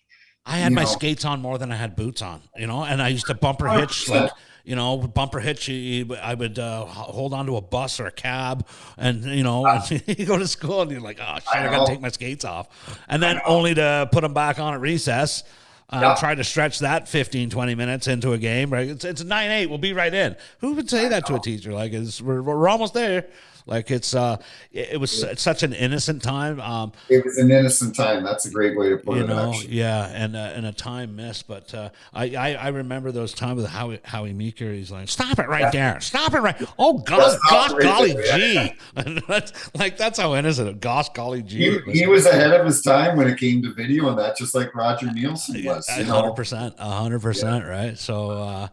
I had my skates on more than I had boots on, and I used to bumper hitch, 100%. bumper hitch. I would hold on to a bus or a cab, and you go to school, and you're like, oh shit, I gotta take my skates off, and then only to put them back on at recess. Try to stretch that 15, 20 minutes into a game. Right? It's 9-8. We'll be right in. Who would say that to a teacher? Like, we're almost there. Like it's such an innocent time. It was an innocent time. That's a great way to put it. Actually. Yeah, and a time missed. But I remember those times with Howie Meeker. He's like, stop it right there, stop it right. Oh gosh, golly gee, that's how innocent. Gosh, golly gee. He was ahead of his time when it came to video, and that just like Roger Nielsen was. 100%, right? So.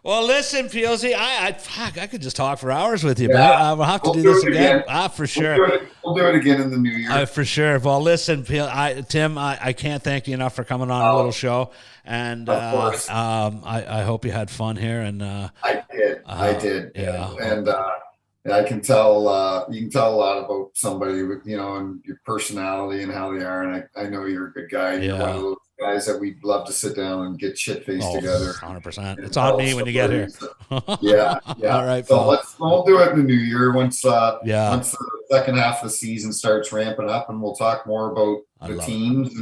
Well, listen, PLZ, I could just talk for hours with you, but we'll have to do this again. For sure. We'll do it again in the new year. For sure. Well, listen, Tim, I can't thank you enough for coming on a little show, and of course. I hope you had fun here. And I did. Yeah. And I can tell you can tell a lot about somebody with and your personality and how they are, and I know you're a good guy. You're one of those guys that we'd love to sit down and get shit faced together. 100%. It's on me when you get here. Yeah. All right. So we'll do it in the new year once the second half of the season starts ramping up, and we'll talk more about the teams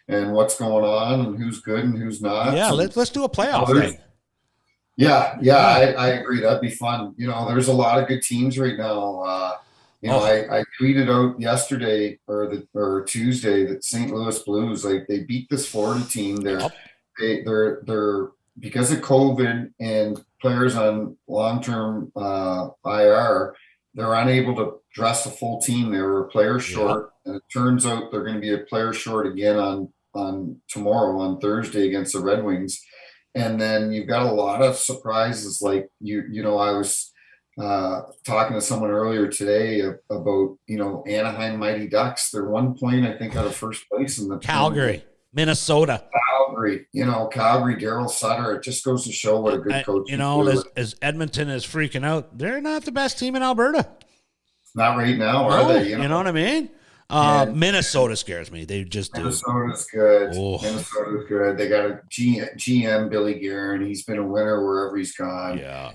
and what's going on and who's good and who's not. Yeah, let's do a playoff thing. Yeah, I agree. That'd be fun. There's a lot of good teams right now. I tweeted out yesterday or Tuesday that St. Louis Blues, like, they beat this Florida team. They're because of COVID and players on long-term IR, they're unable to dress a full team. They were a player short, and it turns out they're going to be a player short again on tomorrow, on Thursday, against the Red Wings. And then you've got a lot of surprises. Like I was talking to someone earlier today about Anaheim Mighty Ducks. They're 1 point, I think, out of first place in the Calgary, Minnesota. Calgary, Daryl Sutter. It just goes to show what a good coach. As Edmonton is freaking out, they're not the best team in Alberta. Not right now, are they? You know what I mean? Minnesota scares me. They just do. Minnesota's good. Oh. Minnesota's good. They got a GM, Billy Guerin. He's been a winner wherever he's gone. Yeah.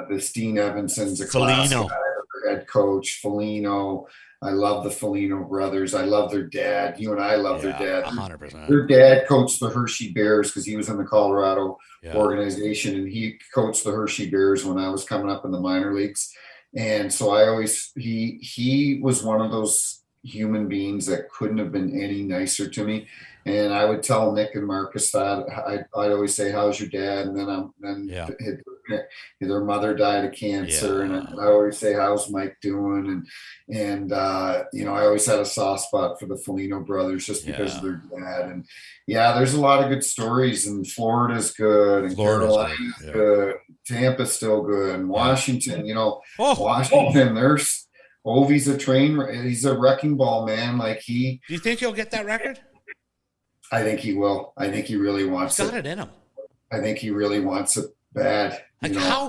The Steen Evanson's a class guy, head coach. Foligno. I love the Foligno brothers. I love their dad. You and I love their dad. 100%. Their dad coached the Hershey Bears because he was in the Colorado organization, and he coached the Hershey Bears when I was coming up in the minor leagues. And so he was one of those human beings that couldn't have been any nicer to me. And I would tell Nick and Marcus that I'd always say, "How's your dad?" And then their mother died of cancer, and I always say, "How's Mike doing?" And I always had a soft spot for the Foligno brothers just because of their dad. And there's a lot of good stories. And Florida's good, and Carolina's good, Tampa's still good, and Washington. Washington, there's. Ovi's a train. He's a wrecking ball, man. Like Do you think he'll get that record? I think he will. I think he really wants He's got it in him. I think he really wants it bad. We're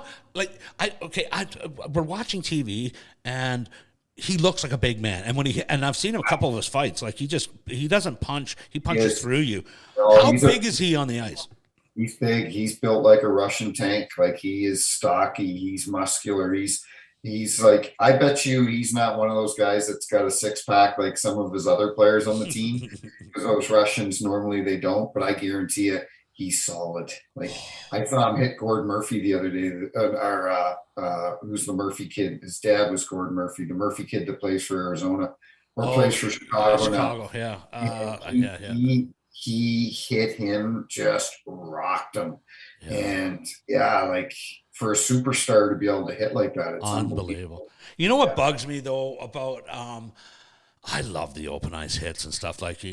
watching TV and he looks like a big man. And I've seen him a couple of his fights. Like he doesn't punch. He punches through you. How big is he on the ice? He's big. He's built like a Russian tank. Like, he is stocky. He's muscular. He's like, I bet you he's not one of those guys that's got a six pack like some of his other players on the team, because those Russians normally they don't, but I guarantee you he's solid. Like I saw him hit Gordon Murphy the other day, who's the Murphy kid? His dad was Gordon Murphy, the Murphy kid that plays for Arizona or Oh, plays for Chicago now. Chicago. Yeah. And Yeah. Yeah. he hit him, just rocked him. Yeah. And yeah, like for a superstar to be able to hit like that, it's Unbelievable. unbelievable. You know what Yeah. bugs me though about I love the open ice hits and stuff like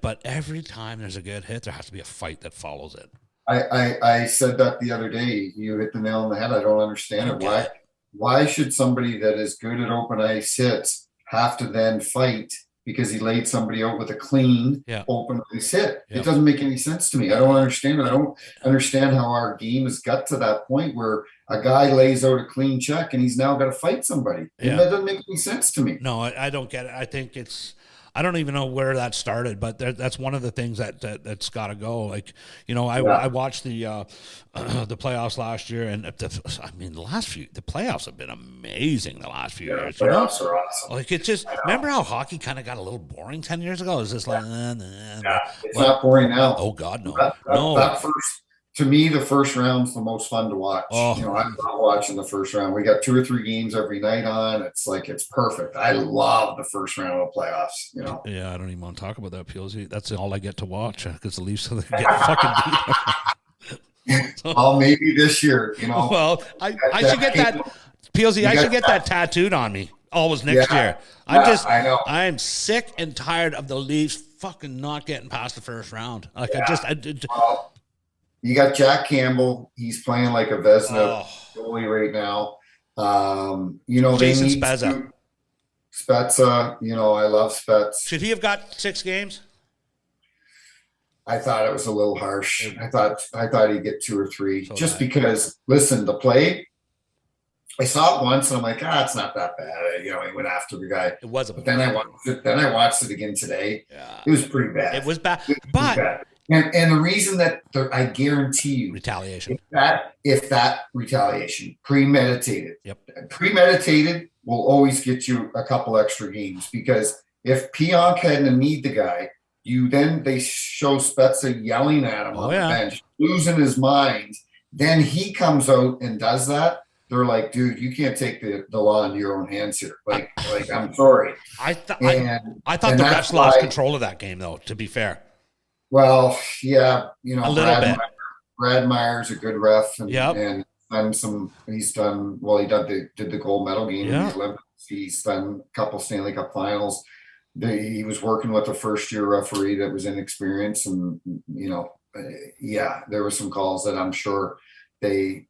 but every time there's a good hit, there has to be a fight that follows it. I said that the other day. You hit the nail on the head. I don't I understand it. don't get it. Why should somebody that is good at open ice hits have to then fight because he laid somebody out with a clean Yeah. open ice hit? Yeah. It doesn't make any sense to me. I don't understand it. I don't understand how our game has got to that point where a guy lays out a clean check and he's now got to fight somebody. Yeah. That doesn't make any sense to me. No, I don't get it. I think I don't even know where that started, but that's one of the things that's got to go. Like, I watched the playoffs last year, and I mean, the playoffs have been amazing the last few years. Playoffs are awesome. Like it's just remember how hockey kind of got a little boring 10 years ago. It was just like, It's not boring now. oh God, no, That first, to me, the first round's the most fun to watch. Oh. I love watching the first round. We got 2 or 3 games every night on. It's like it's perfect. I love the first round of the playoffs. Yeah, I don't even want to talk about that, PLZ. That's all I get to watch because the Leafs get fucking beat. Well, maybe this year. Well, I should get that PLZ. I should get that tattooed on me. Always next year. I know. I'm sick and tired of the Leafs fucking not getting past the first round. Like Well, you got Jack Campbell. He's playing like a Vezina goalie right now. Jason Spezza. Spezza, I love Spetz. Should he have got 6 games? I thought it was a little harsh. I thought he'd get 2 or 3, So just because. Listen, the play. I saw it once, and I'm like, it's not that bad. He went after the guy. It wasn't. But then I watched it again today. Yeah. It was pretty bad. It was bad. But and the reason that I guarantee you retaliation. If that retaliation premeditated. Yep. Premeditated will always get you a couple extra games, because if Pionk hadn't need the guy, they show Spezza yelling at him on the bench, losing his mind. Then he comes out and does that. They're like, dude, you can't take the law into your own hands here. Like I'm sorry. I thought the refs lost control of that game, though, to be fair. Well, yeah, a little bit. Brad Meyer's a good ref, and he's done well. He did the gold medal game. Yeah. He's done a couple Stanley Cup finals. He was working with a first year referee that was inexperienced, and there were some calls that I'm sure they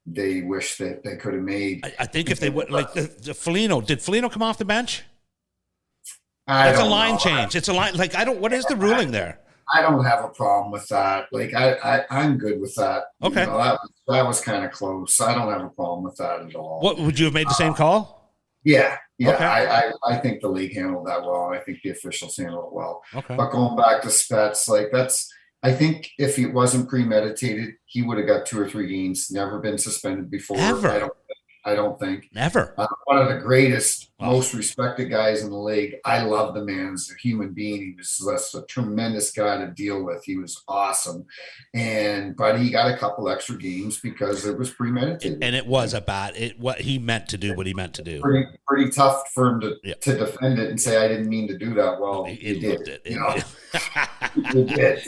wish that they could have made. I think if they would, like the Foligno, did Foligno come off the bench? That's a line change. It's a line. Like what is the ruling there? I don't have a problem with that. Like I'm good with that. Okay. That was kind of close. I don't have a problem with that at all. What would you have made the same call? Yeah. Okay. I think the league handled that well. I think the officials handled it well. Okay. But going back to Spets, I think if it wasn't premeditated, he would have got 2 or 3 games. Never been suspended before. Ever. I don't think. Never. One of the greatest, most respected guys in the league. I love the man as a human being. He was just a tremendous guy to deal with. He was awesome. But he got a couple extra games because it was premeditated. And it was what he meant to do, what he meant to do. Pretty tough for him to defend it and say, I didn't mean to do that. Well, he did. It did.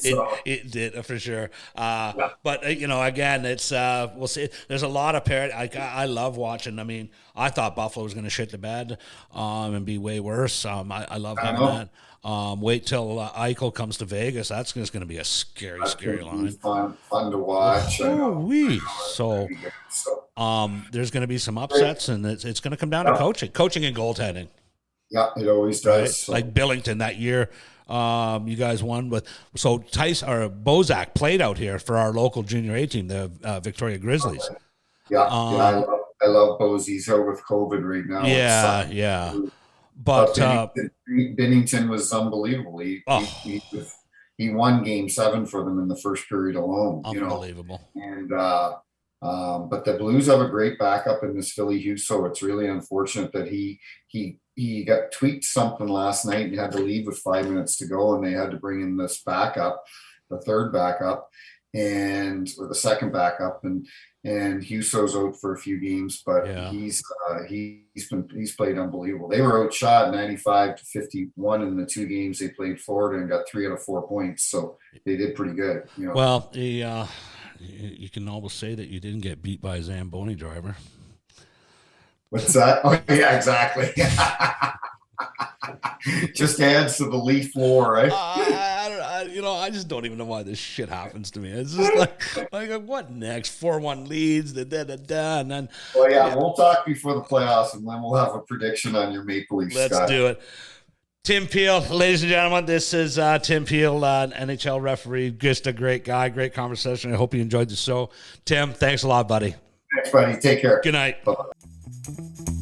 It did for sure. But again, it's we'll see. There's a lot of parity. I love watching. I mean, I thought Buffalo was going to shit the bed and be way worse. I love having that. Wait till Eichel comes to Vegas. That's just going to be a scary line. Fun to watch. So there's going to be some upsets, and it's going to come down to coaching and goaltending. Yeah, it always does. Right? So. Like Billington that year. You guys won so Bozak played out here for our local junior A team, the Victoria Grizzlies. I love Bose. He's out with COVID right now. Yeah. But Bennington was unbelievable. He won Game 7 for them in the first period alone. Unbelievable. And But the Blues have a great backup in this Philly Huso. It's really unfortunate that he got tweaked something last night and had to leave with 5 minutes to go, and they had to bring in this backup, the third backup, or the second backup, and Huso's out for a few games, but Yeah. he's played unbelievable. They were outshot 95-51 in the 2 games they played Florida and got 3 out of 4 points, so they did pretty good. Well, you can almost say that you didn't get beat by a Zamboni driver. What's that? Oh, yeah, exactly. Just adds to the Leaf lore, right? I just don't even know why this shit happens to me. It's just like what next? 4-1 leads, and then. Well, yeah, we'll talk before the playoffs, and then we'll have a prediction on your Maple Leafs. Let's do it. Tim Peel, ladies and gentlemen, this is Tim Peel, NHL referee. Just a great guy, great conversation. I hope you enjoyed the show. Tim, thanks a lot, buddy. Thanks, buddy. Take care. Good night. Bye-bye.